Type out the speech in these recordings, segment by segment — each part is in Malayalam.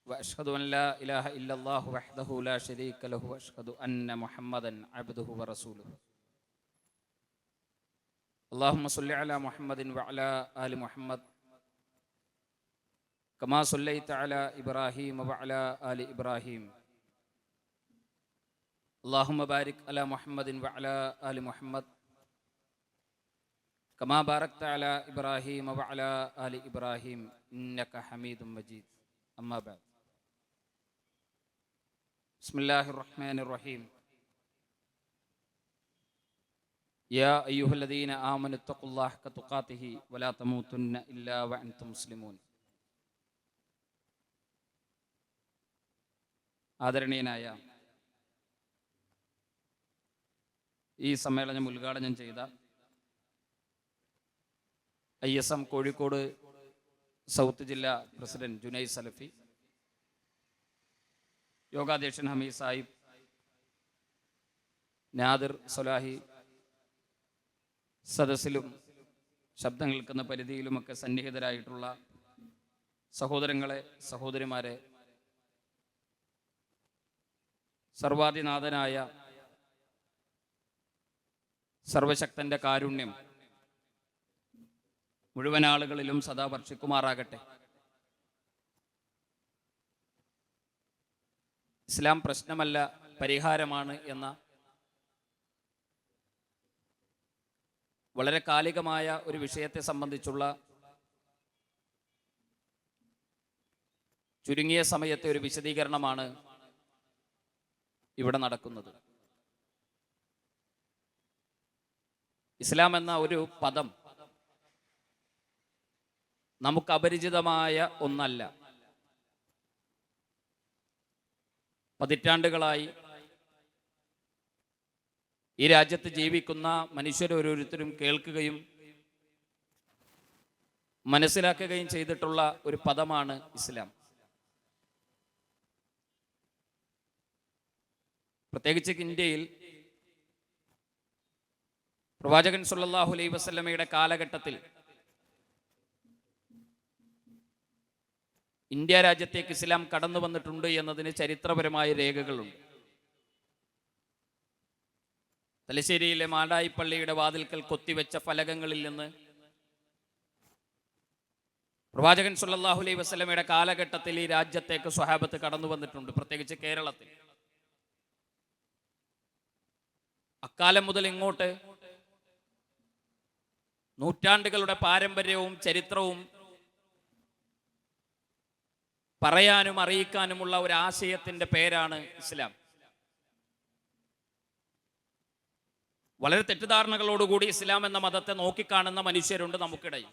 وأشهد أن لا إله إلا الله وحده لا شريك له وأشهد أن محمدا عبده ورسوله. اللهم صل على محمد وعلى آل محمد كما صليت على إبراهيم وعلى آل إبراهيم. اللهم بارك على محمد وعلى آل محمد كما باركت على إبراهيم وعلى آل إبراهيم إنك حميد مجيد. أما بعد. بسم الله الرحمن الرحيم. يا أيها الذين آمنوا اتقوا الله حق تقاته ولا تموتن إلا وأنتم مسلمون. ആദരണീയനായ ഈ സമ്മേളനം ഉദ്ഘാടനം ചെയ്ത ISM കോഴിക്കോട് സൗത്ത് ജില്ലാ പ്രസിഡന്റ് ജുനൈദ് സലഫി, യോഗാധ്യക്ഷൻ ഹമീദ് സാഹിബ്, നാദിർ സൊലാഹി, സദസ്സിലും ശബ്ദം കേൾക്കുന്ന പരിധിയിലുമൊക്കെ സന്നിഹിതരായിട്ടുള്ള സഹോദരങ്ങളെ, സഹോദരിമാരെ, സർവാധിനാഥനായ സർവശക്തന്റെ കാരുണ്യം മുഴുവൻ ആളുകളിലും സദാ വർഷിക്കുമാറാകട്ടെ. ഇസ്ലാം പ്രശ്നമല്ല, പരിഹാരമാണ് എന്ന വളരെ കാലികമായ ഒരു വിഷയത്തെ സംബന്ധിച്ചുള്ള ചുരുങ്ങിയ സമയത്തെ ഒരു വിശദീകരണമാണ് ഇവിടെ നടക്കുന്നത്. ഇസ്ലാം എന്ന ഒരു പദം നമുക്ക് അപരിചിതമായ ഒന്നല്ല. പതിറ്റാണ്ടുകളായി ഈ രാജ്യത്ത് ജീവിക്കുന്ന മനുഷ്യരോരോരുത്തരും കേൾക്കുകയും മനസ്സിലാക്കുകയും ചെയ്തിട്ടുള്ള ഒരു പദമാണ് ഇസ്ലാം. പ്രത്യേകിച്ച് ഇന്ത്യയിൽ പ്രവാചകൻ സല്ലല്ലാഹു അലൈഹി വസല്ലമയുടെ കാലഘട്ടത്തിൽ ഇന്ത്യ രാജ്യത്തേക്ക് ഇസ്ലാം കടന്നു വന്നിട്ടുണ്ട് എന്നതിന് ചരിത്രപരമായ രേഖകളുണ്ട്. തലശ്ശേരിയിലെ മാടായിപ്പള്ളിയുടെ വാതിൽക്കൽ കൊത്തിവെച്ച ഫലകങ്ങളിൽ നിന്ന് പ്രവാചകൻ സല്ലല്ലാഹു അലൈഹി വസല്ലമയുടെ കാലഘട്ടത്തിൽ ഈ രാജ്യത്തേക്ക് സ്വഹാബത്ത് കടന്നു വന്നിട്ടുണ്ട്, പ്രത്യേകിച്ച് കേരളത്തിൽ. അക്കാലം മുതൽ ഇങ്ങോട്ട് നൂറ്റാണ്ടുകളുടെ പാരമ്പര്യവും ചരിത്രവും പറയാനും അറിയിക്കാനുമുള്ള ഒരു ആശയത്തിന്റെ പേരാണ് ഇസ്ലാം. വളരെ തെറ്റിദ്ധാരണകളോടുകൂടി ഇസ്ലാം എന്ന മതത്തെ നോക്കിക്കാണുന്ന മനുഷ്യരുണ്ട് നമുക്കിടയിൽ.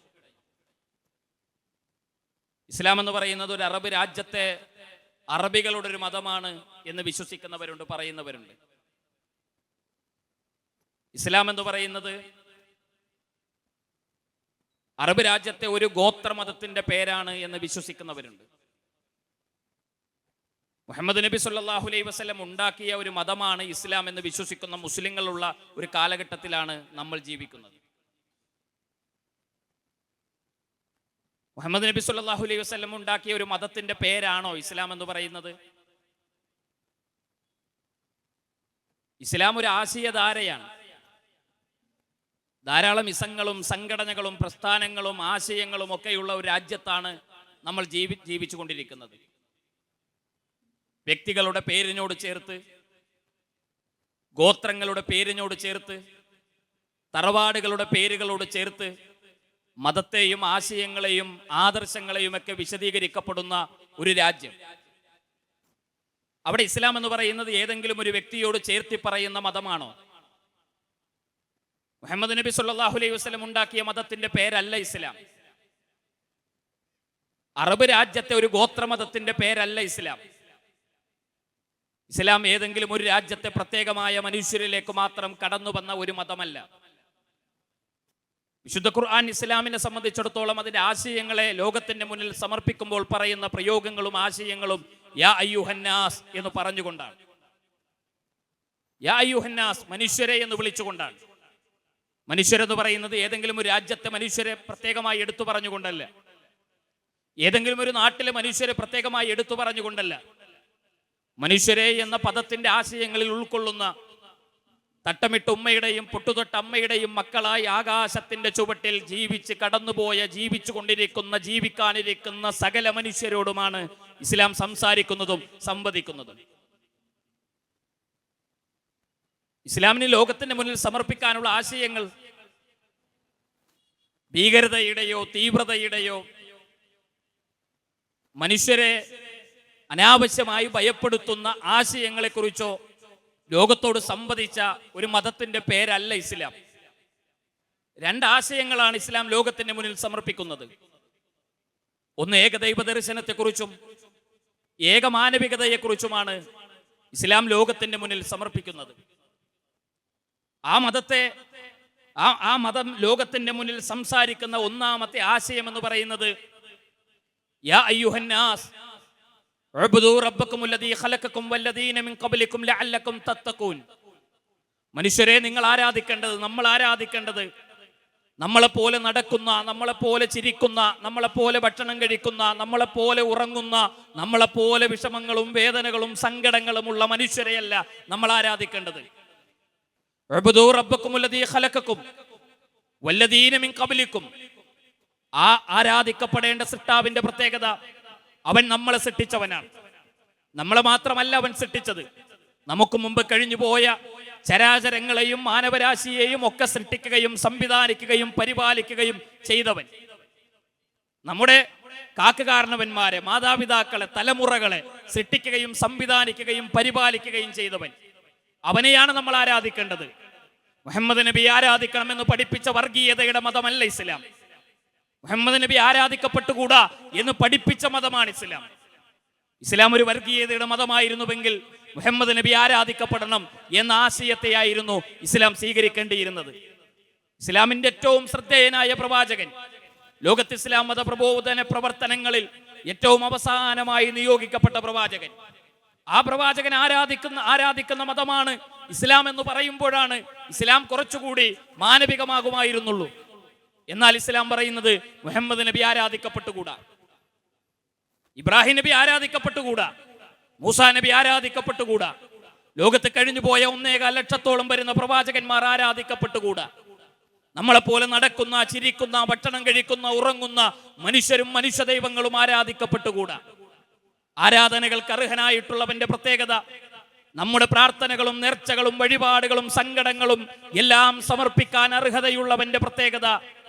ഇസ്ലാം എന്ന് പറയുന്നത് ഒരു അറബ് രാജ്യത്തെ അറബികളുടെ ഒരു മതമാണ് എന്ന് വിശ്വസിക്കുന്നവരുണ്ട്, പറയുന്നവരുണ്ട്. ഇസ്ലാം എന്ന് പറയുന്നത് അറബ് രാജ്യത്തെ ഒരു ഗോത്രമതത്തിന്റെ പേരാണ് എന്ന് വിശ്വസിക്കുന്നവരുണ്ട്. മുഹമ്മദ് നബി സല്ലല്ലാഹു അലൈഹി വസല്ലം ഉണ്ടാക്കിയ ഒരു മതമാണ് ഇസ്ലാം എന്ന് വിശ്വസിക്കുന്ന മുസ്ലിങ്ങളുള്ള ഒരു കാലഘട്ടത്തിലാണ് നമ്മൾ ജീവിക്കുന്നത്. മുഹമ്മദ് നബി സല്ലല്ലാഹു അലൈഹി വസല്ലം ഉണ്ടാക്കിയ ഒരു മതത്തിന്റെ പേരാണോ ഇസ്ലാം എന്ന് പറയുന്നത്? ഇസ്ലാം ഒരു ആശയധാരയാണ്. ധാരാളം ഇസങ്ങളും സംഘടനകളും പ്രസ്ഥാനങ്ങളും ആശയങ്ങളും ഒക്കെയുള്ള ഒരു രാജ്യത്താണ് നമ്മൾ ജീവിച്ചു കൊണ്ടിരിക്കുന്നത്. വ്യക്തികളുടെ പേരിനോട് ചേർത്ത്, ഗോത്രങ്ങളുടെ പേരിനോട് ചേർത്ത്, തറവാടുകളുടെ പേരുകളോട് ചേർത്ത് മതത്തെയും ആശയങ്ങളെയും ആദർശങ്ങളെയും ഒക്കെ വിശദീകരിക്കപ്പെടുന്ന ഒരു രാജ്യം. അവിടെ ഇസ്ലാം എന്ന് പറയുന്നത് ഏതെങ്കിലും ഒരു വ്യക്തിയോട് ചേർത്തി പറയുന്ന മതമാണോ? മുഹമ്മദ് നബി സല്ലല്ലാഹു അലൈഹി വസല്ലം ഉണ്ടാക്കിയ മതത്തിന്റെ പേരല്ല ഇസ്ലാം. അറബ് രാജ്യത്തെ ഒരു ഗോത്രമതത്തിന്റെ പേരല്ല ഇസ്ലാം. ഇസ്ലാം ഏതെങ്കിലും ഒരു രാജ്യത്തെ പ്രത്യേകമായ മനുഷ്യരിലേക്ക് മാത്രം കടന്നു വന്ന ഒരു മതമല്ല. വിശുദ്ധ ഖുർആൻ ഇസ്ലാമിനെ സംബന്ധിച്ചിടത്തോളം അതിന്റെ ആശയങ്ങളെ ലോകത്തിന്റെ മുന്നിൽ സമർപ്പിക്കുമ്പോൾ പറയുന്ന പ്രയോഗങ്ങളും ആശയങ്ങളും യാ അയ്യുഹന്നാസ് എന്ന് പറഞ്ഞുകൊണ്ടാണ്. യാ അയ്യുഹന്നാസ്, മനുഷ്യരെ എന്ന് വിളിച്ചുകൊണ്ടാണ്. മനുഷ്യരെന്ന് പറയുന്നത് ഏതെങ്കിലും ഒരു രാജ്യത്തെ മനുഷ്യരെ പ്രത്യേകമായി എടുത്തു പറഞ്ഞുകൊണ്ടല്ല. ഏതെങ്കിലും ഒരു നാട്ടിലെ മനുഷ്യരെ പ്രത്യേകമായി എടുത്തു പറഞ്ഞുകൊണ്ടല്ല. മനുഷ്യരെ എന്ന പദത്തിന്റെ ആശയങ്ങളിൽ ഉൾക്കൊള്ളുന്ന തട്ടമിട്ട ഉമ്മയുടെയും പൊട്ടുതൊട്ട അമ്മയുടെയും മക്കളായി ആകാശത്തിന്റെ ചുവട്ടിൽ ജീവിച്ച് കടന്നുപോയ, ജീവിക്കാനിരിക്കുന്ന സകല മനുഷ്യരോടുമാണ് ഇസ്ലാം സംസാരിക്കുന്നതും സംവദിക്കുന്നതും. ഇസ്ലാമിന് ലോകത്തിന്റെ മുന്നിൽ സമർപ്പിക്കാനുള്ള ആശയങ്ങൾ ഭീകരതയുടെയോ തീവ്രതയുടെയോ മനുഷ്യരെ അനാവശ്യമായി ഭയപ്പെടുത്തുന്ന ആശയങ്ങളെക്കുറിച്ചോ ലോകത്തോട് സംവദിച്ച ഒരു മതത്തിന്റെ പേരല്ല ഇസ്ലാം. രണ്ട് ആശയങ്ങളാണ് ഇസ്ലാം ലോകത്തിന്റെ മുന്നിൽ സമർപ്പിക്കുന്നത്. ഒന്ന് ഏകദൈവ ദർശനത്തെക്കുറിച്ചും ഏകമാനവികതയെക്കുറിച്ചുമാണ് ഇസ്ലാം ലോകത്തിന്റെ മുന്നിൽ സമർപ്പിക്കുന്നത്. ആ മതം ലോകത്തിന്റെ മുന്നിൽ സംസാരിക്കുന്ന ഒന്നാമത്തെ ആശയം എന്ന് പറയുന്നത് യാ അയ്യുഹന്നാസ് ഉഅ്ബുദൂ റബ്ബക്കുമുല്ലദീ ഖലഖക്കും വല്ലദീന മിൻ ഖബ്ലിക്കും ലഅല്ലക്കും തത്തഖൂൻ. മനുഷ്യരെ, നിങ്ങൾ ആരാധിക്കേണ്ടത്, നമ്മൾ ആരാധിക്കേണ്ടത് നമ്മളെപ്പോലെ നടക്കുന്ന, നമ്മളെപ്പോലെ ചിരിക്കുന്ന, നമ്മളെപ്പോലെ ഭക്ഷണം കഴിക്കുന്ന, നമ്മളെപ്പോലെ ഉറങ്ങുന്ന, നമ്മളെപ്പോലെ വിഷമങ്ങളും വേദനകളും സങ്കടങ്ങളുമുള്ള മനുഷ്യരെയല്ല നമ്മൾ ആരാധിക്കേണ്ടത്. ഉഅ്ബുദൂ റബ്ബക്കുമുല്ലദീ ഖലഖക്കും വല്ലദീന മിൻ ഖബ്ലിക്കും. ആ ആരാധിക്കപ്പെടേണ്ട സൃഷ്ടാവിന്റെ പ്രത്യേകത, അവൻ നമ്മളെ സൃഷ്ടിച്ചവനാണ്. നമ്മളെ മാത്രമല്ല അവൻ സൃഷ്ടിച്ചത്, നമുക്ക് മുമ്പ് കഴിഞ്ഞു പോയ ചരാചരങ്ങളെയും മാനവരാശിയെയും ഒക്കെ സൃഷ്ടിക്കുകയും സംവിധാനിക്കുകയും പരിപാലിക്കുകയും ചെയ്തവൻ. നമ്മുടെ കാക്കുകാരണവന്മാരെ, മാതാപിതാക്കളെ, തലമുറകളെ സൃഷ്ടിക്കുകയും സംവിധാനിക്കുകയും പരിപാലിക്കുകയും ചെയ്തവൻ. അവനെയാണ് നമ്മൾ ആരാധിക്കേണ്ടത്. മുഹമ്മദ് നബി ആരാധിക്കണമെന്ന് പഠിപ്പിച്ച വർഗീയതയുടെ മതമല്ല ഇസ്ലാം. മുഹമ്മദ് നബി ആരാധിക്കപ്പെട്ടുകൂടാ എന്ന് പഠിപ്പിച്ച മതമാണ് ഇസ്ലാം. ഇസ്ലാം ഒരു വർഗീയതയുടെ മതമായിരുന്നുവെങ്കിൽ മുഹമ്മദ് നബി ആരാധിക്കപ്പെടണം എന്ന ആശയത്തെയായിരുന്നു ഇസ്ലാം സ്വീകരിക്കേണ്ടിയിരുന്നത്. ഇസ്ലാമിന്റെ ഏറ്റവും ശ്രദ്ധേയനായ പ്രവാചകൻ, ലോകത്ത് ഇസ്ലാം മത പ്രബോധന പ്രവർത്തനങ്ങളിൽ ഏറ്റവും അവസാനമായി നിയോഗിക്കപ്പെട്ട പ്രവാചകൻ, ആ പ്രവാചകൻ ആരാധിക്കുന്ന മതമാണ് ഇസ്ലാം എന്ന് പറയുമ്പോഴാണ് ഇസ്ലാം കുറച്ചുകൂടി മാനവികമാകുമായിരുന്നുള്ളൂ. എന്നാൽ ഇസ്ലാം പറയുന്നത് മുഹമ്മദ് നബി ആരാധിക്കപ്പെട്ടുകൂടാ, ഇബ്രാഹിം നബി ആരാധിക്കപ്പെട്ടുകൂടാ, മൂസാ നബി ആരാധിക്കപ്പെട്ടുകൂടാ, ലോകത്ത് കഴിഞ്ഞു പോയ 1.25 ലക്ഷത്തോളം വരുന്ന പ്രവാചകന്മാർ ആരാധിക്കപ്പെട്ടുകൂടാ. നമ്മളെപ്പോലെ നടക്കുന്ന, ചിരിക്കുന്ന, ഭക്ഷണം കഴിക്കുന്ന, ഉറങ്ങുന്ന മനുഷ്യരും മനുഷ്യ ദൈവങ്ങളും ആരാധിക്കപ്പെട്ടുകൂടാ. ആരാധനകൾക്ക് അർഹനായിട്ടുള്ളവന്റെ പ്രത്യേകത, നമ്മുടെ പ്രാർത്ഥനകളും നേർച്ചകളും വഴിപാടുകളും സങ്കടങ്ങളും എല്ലാം സമർപ്പിക്കാൻ അർഹതയുള്ളവന്റെ പ്രത്യേകത,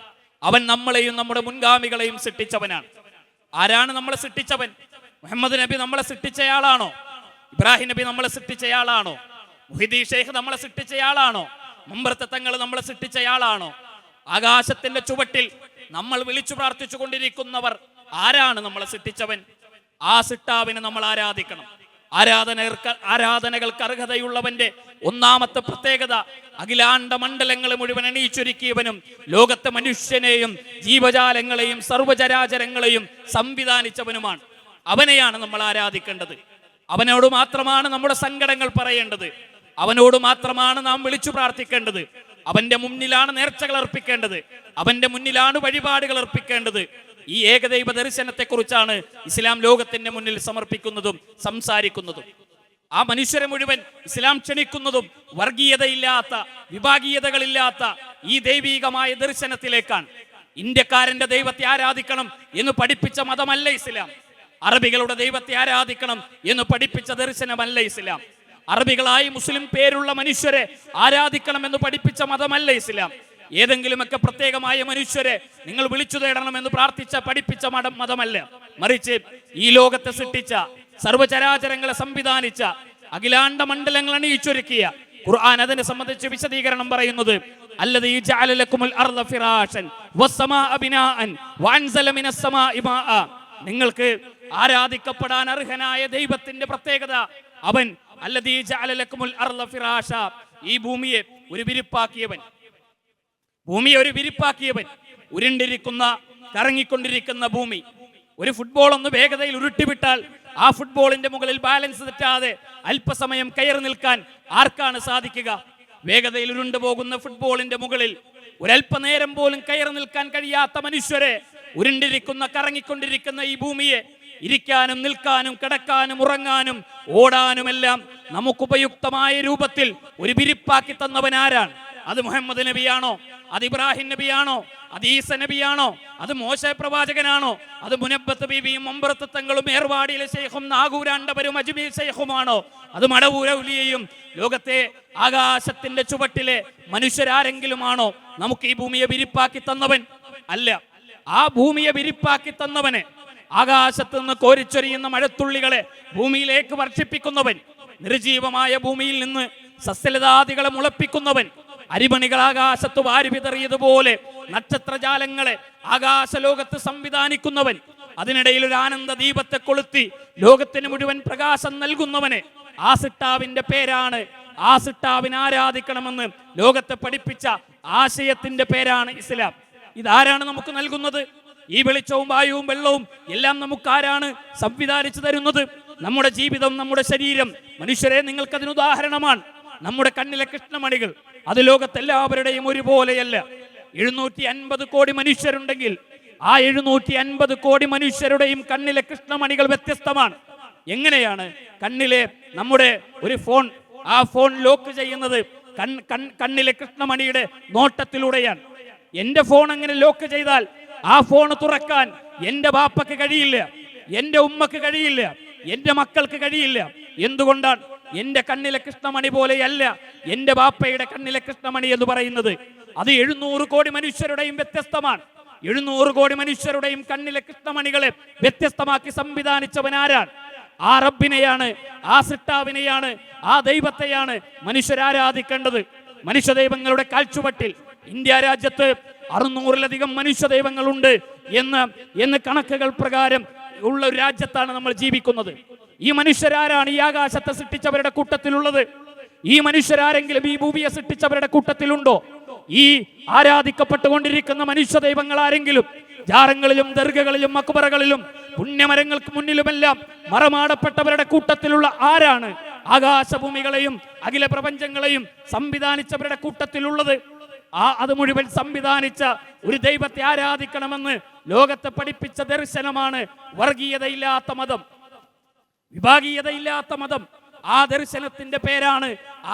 അവൻ നമ്മളെയും നമ്മുടെ മുൻഗാമികളെയും സൃഷ്ടിച്ചവനാണ്. ആരാണ് നമ്മളെ സൃഷ്ടിച്ചവൻ? മുഹമ്മദ് നബി നമ്മളെ സൃഷ്ടിച്ചയാളാണോ? ഇബ്രാഹിം നബി നമ്മളെ സൃഷ്ടിച്ചയാളാണോ? മുഹിദ്ദീൻ ഷെയ്ഖ് നമ്മളെ സൃഷ്ടിച്ചയാളാണോ? മുമ്പത്തെ തങ്ങൾ നമ്മളെ സൃഷ്ടിച്ചയാളാണോ? ആകാശത്തിന്റെ ചുവട്ടിൽ നമ്മൾ വിളിച്ചു പ്രാർത്ഥിച്ചു കൊണ്ടിരിക്കുന്നവർ ആരാണ് നമ്മളെ സൃഷ്ടിച്ചവൻ? ആ സൃഷ്ടാവിനെ നമ്മൾ ആരാധിക്കണം. ആരാധനകൾക്ക് അർഹതയുള്ളവന്റെ ഒന്നാമത്തെ പ്രത്യേകത, അഖിലാണ്ട മണ്ഡലങ്ങളെ മുഴുവൻ അണിയിച്ചൊരുക്കിയവനും ലോകത്തെ മനുഷ്യനെയും ജീവജാലങ്ങളെയും സർവ്വചരാചരങ്ങളെയും സംവിധാനിച്ചവനുമാണ്. അവനെയാണ് നമ്മൾ ആരാധിക്കേണ്ടത്. അവനോട് മാത്രമാണ് നമ്മുടെ സങ്കടങ്ങൾ പറയേണ്ടത്. അവനോട് മാത്രമാണ് നാം വിളിച്ചു പ്രാർത്ഥിക്കേണ്ടത്. അവന്റെ മുന്നിലാണ് നേർച്ചകൾ അർപ്പിക്കേണ്ടത്. അവന്റെ മുന്നിലാണ് വഴിപാടുകൾ അർപ്പിക്കേണ്ടത്. ഈ ഏകദൈവ ദർശനത്തെക്കുറിച്ചാണ് ഇസ്ലാം ലോകത്തിന്റെ മുന്നിൽ സമർപ്പിക്കുന്നതും സംസാരിക്കുന്നതും. ആ മനുഷ്യരെ മുഴുവൻ ഇസ്ലാം ക്ഷണിക്കുന്നതും വർഗീയതയില്ലാത്ത, വിഭാഗീയതകളില്ലാത്ത ഈ ദൈവീകമായ ദർശനത്തിലേക്കാണ്. ഇന്ത്യക്കാരന്റെ ദൈവത്തെ ആരാധിക്കണം എന്ന് പഠിപ്പിച്ച മതമല്ല ഇസ്ലാം. അറബികളുടെ ദൈവത്തെ ആരാധിക്കണം എന്ന് പഠിപ്പിച്ച ദർശനമല്ല ഇസ്ലാം. അറബികളായി മുസ്ലിം പേരുള്ള മനുഷ്യരെ ആരാധിക്കണമെന്ന് പഠിപ്പിച്ച മതമല്ല ഇസ്ലാം. ഏതെങ്കിലുമൊക്കെ പ്രത്യേകമായ മനുഷ്യരെ നിങ്ങൾ വിളിച്ചു തേടണമെന്ന് പഠിപ്പിച്ച മതമല്ല. മറിച്ച് ഈ ലോകത്തെ സൃഷ്ടിച്ച, സർവ്വചരാചരങ്ങളെ സംവിധാനിച്ച, അഖിലാണ്ട മണ്ഡലങ്ങൾ അണിയിച്ചൊരുക്കിയ ഖുർആൻ അതിനെ സംബന്ധിച്ച് വിശദീകരണം പറയുന്നത്, അല്ലദീ ജഅല ലക്കുമുൽ അർള ഫിറാശൻ വസ്സമാഅ ബിനാഅൻ വഅൻസല മിനസ് സമാഇ മാഅ. നിങ്ങൾക്ക് ആരാധിക്കപ്പെടാൻ അർഹനായ ദൈവത്തിന്റെ പ്രത്യേകത, അവൻ അല്ലദീ ജഅല ലക്കുമുൽ അർള ഫിറാശ, ഈ ഭൂമിയെ ഒരു വിരിപ്പാക്കിയവൻ, ഉരുണ്ടിരിക്കുന്ന, കറങ്ങിക്കൊണ്ടിരിക്കുന്ന ഭൂമി. ഒരു ഫുട്ബോൾ ഒന്ന് വേഗതയിൽ ഉരുട്ടിവിട്ടാൽ ആ ഫുട്ബോളിന്റെ മുകളിൽ ബാലൻസ് തെറ്റാതെ അല്പസമയം കയറി നിൽക്കാൻ ആർക്കാണ് സാധിക്കുക? വേഗതയിൽ ഉരുണ്ടു പോകുന്ന ഫുട്ബോളിന്റെ മുകളിൽ ഒരല്പനേരം പോലും കയറി നിൽക്കാൻ കഴിയാത്ത മനുഷ്യരെ ഉരുണ്ടിരിക്കുന്ന കറങ്ങിക്കൊണ്ടിരിക്കുന്ന ഈ ഭൂമിയെ ഇരിക്കാനും നിൽക്കാനും കിടക്കാനും ഉറങ്ങാനും ഓടാനുമെല്ലാം നമുക്കുപയുക്തമായ രൂപത്തിൽ ഒരു വിരിപ്പാക്കി തന്നവൻ ആരാണ്? അത് മുഹമ്മദ് നബിയാണോ? അത് ഇബ്രാഹിം നബിയാണോ? അത് ഈസ നബിയാണോ? അത് മോശ പ്രവാചകനാണോ? അത് മുനബ്ബത്ത് ബീവിയും അമ്പറത്ത് തങ്ങളും ഏർവാടിയിലെ ശൈഖും നാഗൂരാണ്ടവരും അജ്മീർ ശൈഖുമാണോ? അത് മടവൂരൗലിയയും ലോകത്തെ ആകാശത്തിന്റെ ചുവട്ടിലെ മനുഷ്യരാരെങ്കിലുമാണോ നമുക്ക് ഈ ഭൂമിയെ വിരിപ്പാക്കി തന്നവൻ? അല്ല. ആ ഭൂമിയെ വിരിപ്പാക്കി തന്നവനെ, ആകാശത്ത് നിന്ന് കോരിച്ചൊരിയുന്ന മഴത്തുള്ളികളെ ഭൂമിയിലേക്ക് വർഷിപ്പിക്കുന്നവൻ, നിർജീവമായ ഭൂമിയിൽ നിന്ന് സസ്യലതാദികളെ മുളപ്പിക്കുന്നവൻ, അരിമണികൾ ആകാശത്ത് വാരി വിതറിയതുപോലെ നക്ഷത്രജാലങ്ങളെ ആകാശലോകത്ത് സംവിധാനിക്കുന്നവൻ, അതിനിടയിൽ ഒരു ആനന്ദ ദീപത്തെ കൊളുത്തി ലോകത്തിന് മുഴുവൻ പ്രകാശം നൽകുന്നവനെ, ആ സിട്ടാവിന്റെ പേരാണ്, ആ സിട്ടാവിനെ ആരാധിക്കണമെന്ന് ലോകത്തെ പഠിപ്പിച്ച ആശയത്തിന്റെ പേരാണ് ഇസ്ലാം. ഇതാരാണ് നമുക്ക് നൽകുന്നത്? ഈ വെളിച്ചവും വായുവും വെള്ളവും എല്ലാം നമുക്കാരാണ് സംവിധാനിച്ചു തരുന്നത്? നമ്മുടെ ജീവിതം, നമ്മുടെ ശരീരം. മനുഷ്യരെ, നിങ്ങൾക്കതിന് ഉദാഹരണമാണ് നമ്മുടെ കണ്ണിലെ കൃഷ്ണമണികൾ. അത് ലോകത്തെല്ലാവരുടെയും ഒരുപോലെയല്ല. 750 കോടി മനുഷ്യരുണ്ടെങ്കിൽ ആ 750 കോടി മനുഷ്യരുടെയും കണ്ണിലെ കൃഷ്ണമണികൾ വ്യത്യസ്തമാണ്. എങ്ങനെയാണ് കണ്ണിലെ നമ്മുടെ ഒരു ഫോൺ, ആ ഫോൺ ലോക്ക് ചെയ്യുന്നത് കണ്ണിലെ കൃഷ്ണമണിയുടെ നോട്ടത്തിലൂടെയാണ്. എന്റെ ഫോൺ അങ്ങനെ ലോക്ക് ചെയ്താൽ ആ ഫോൺ തുറക്കാൻ എന്റെ ബാപ്പക്ക് കഴിയില്ല, എന്റെ ഉമ്മക്ക് കഴിയില്ല, എന്റെ മക്കൾക്ക് കഴിയില്ല. എന്തുകൊണ്ടാണ്? എന്റെ കണ്ണിലെ കൃഷ്ണമണി പോലെയല്ല എന്റെ ബാപ്പയുടെ കണ്ണിലെ കൃഷ്ണമണി എന്ന് പറയുന്നത്. അത് 700 കോടി മനുഷ്യരുടെയും വ്യത്യസ്തമാണ്. 700 കോടി മനുഷ്യരുടെയും കണ്ണിലെ കൃഷ്ണമണികളെ വ്യത്യസ്തമാക്കി സംവിധാനിച്ചവനാരാണ്? ആ റബ്ബിനെയാണ്, ആ സിട്ടാവിനെയാണ്, ആ ദൈവത്തെയാണ് മനുഷ്യരാരാധിക്കേണ്ടത്. മനുഷ്യദൈവങ്ങളുടെ കാൽച്ചുവട്ടിൽ ഇന്ത്യ രാജ്യത്ത് 600-ലധികം മനുഷ്യദൈവങ്ങളുണ്ട് എന്ന് കണക്കുകൾ പ്രകാരം ഉള്ള ഒരു രാജ്യത്താണ് നമ്മൾ ജീവിക്കുന്നത്. ഈ മനുഷ്യരാരാണ് ഈ ആകാശത്തെ സൃഷ്ടിച്ചവരുടെ കൂട്ടത്തിലുള്ളത്? ഈ മനുഷ്യരാരെങ്കിലും ഈ ഭൂമിയെ സൃഷ്ടിച്ചവരുടെ കൂട്ടത്തിലുണ്ടോ? ഈ ആരാധിക്കപ്പെട്ടുകൊണ്ടിരിക്കുന്ന മനുഷ്യ ദൈവങ്ങൾ ആരെങ്കിലും ജാറങ്ങളിലും ദർഗകളിലും മക്ബറകളിലും പുണ്യമരങ്ങൾക്ക് മുന്നിലുമെല്ലാം മറമാടപ്പെട്ടവരുടെ കൂട്ടത്തിലുള്ള ആരാണ് ആകാശഭൂമികളെയും അഖില പ്രപഞ്ചങ്ങളെയും സംവിധാനിച്ചവരുടെ കൂട്ടത്തിലുള്ളത്? അത് മുഴുവൻ സംവിധാനിച്ച ഒരു ദൈവത്തെ ആരാധിക്കണമെന്ന് ലോകത്തെ പഠിപ്പിച്ച ദർശനമാണ് വർഗീയതയില്ലാത്ത മതം, വിഭാഗീയതയില്ലാത്ത മതം. ആ ദർശനത്തിന്റെ പേരാണ്,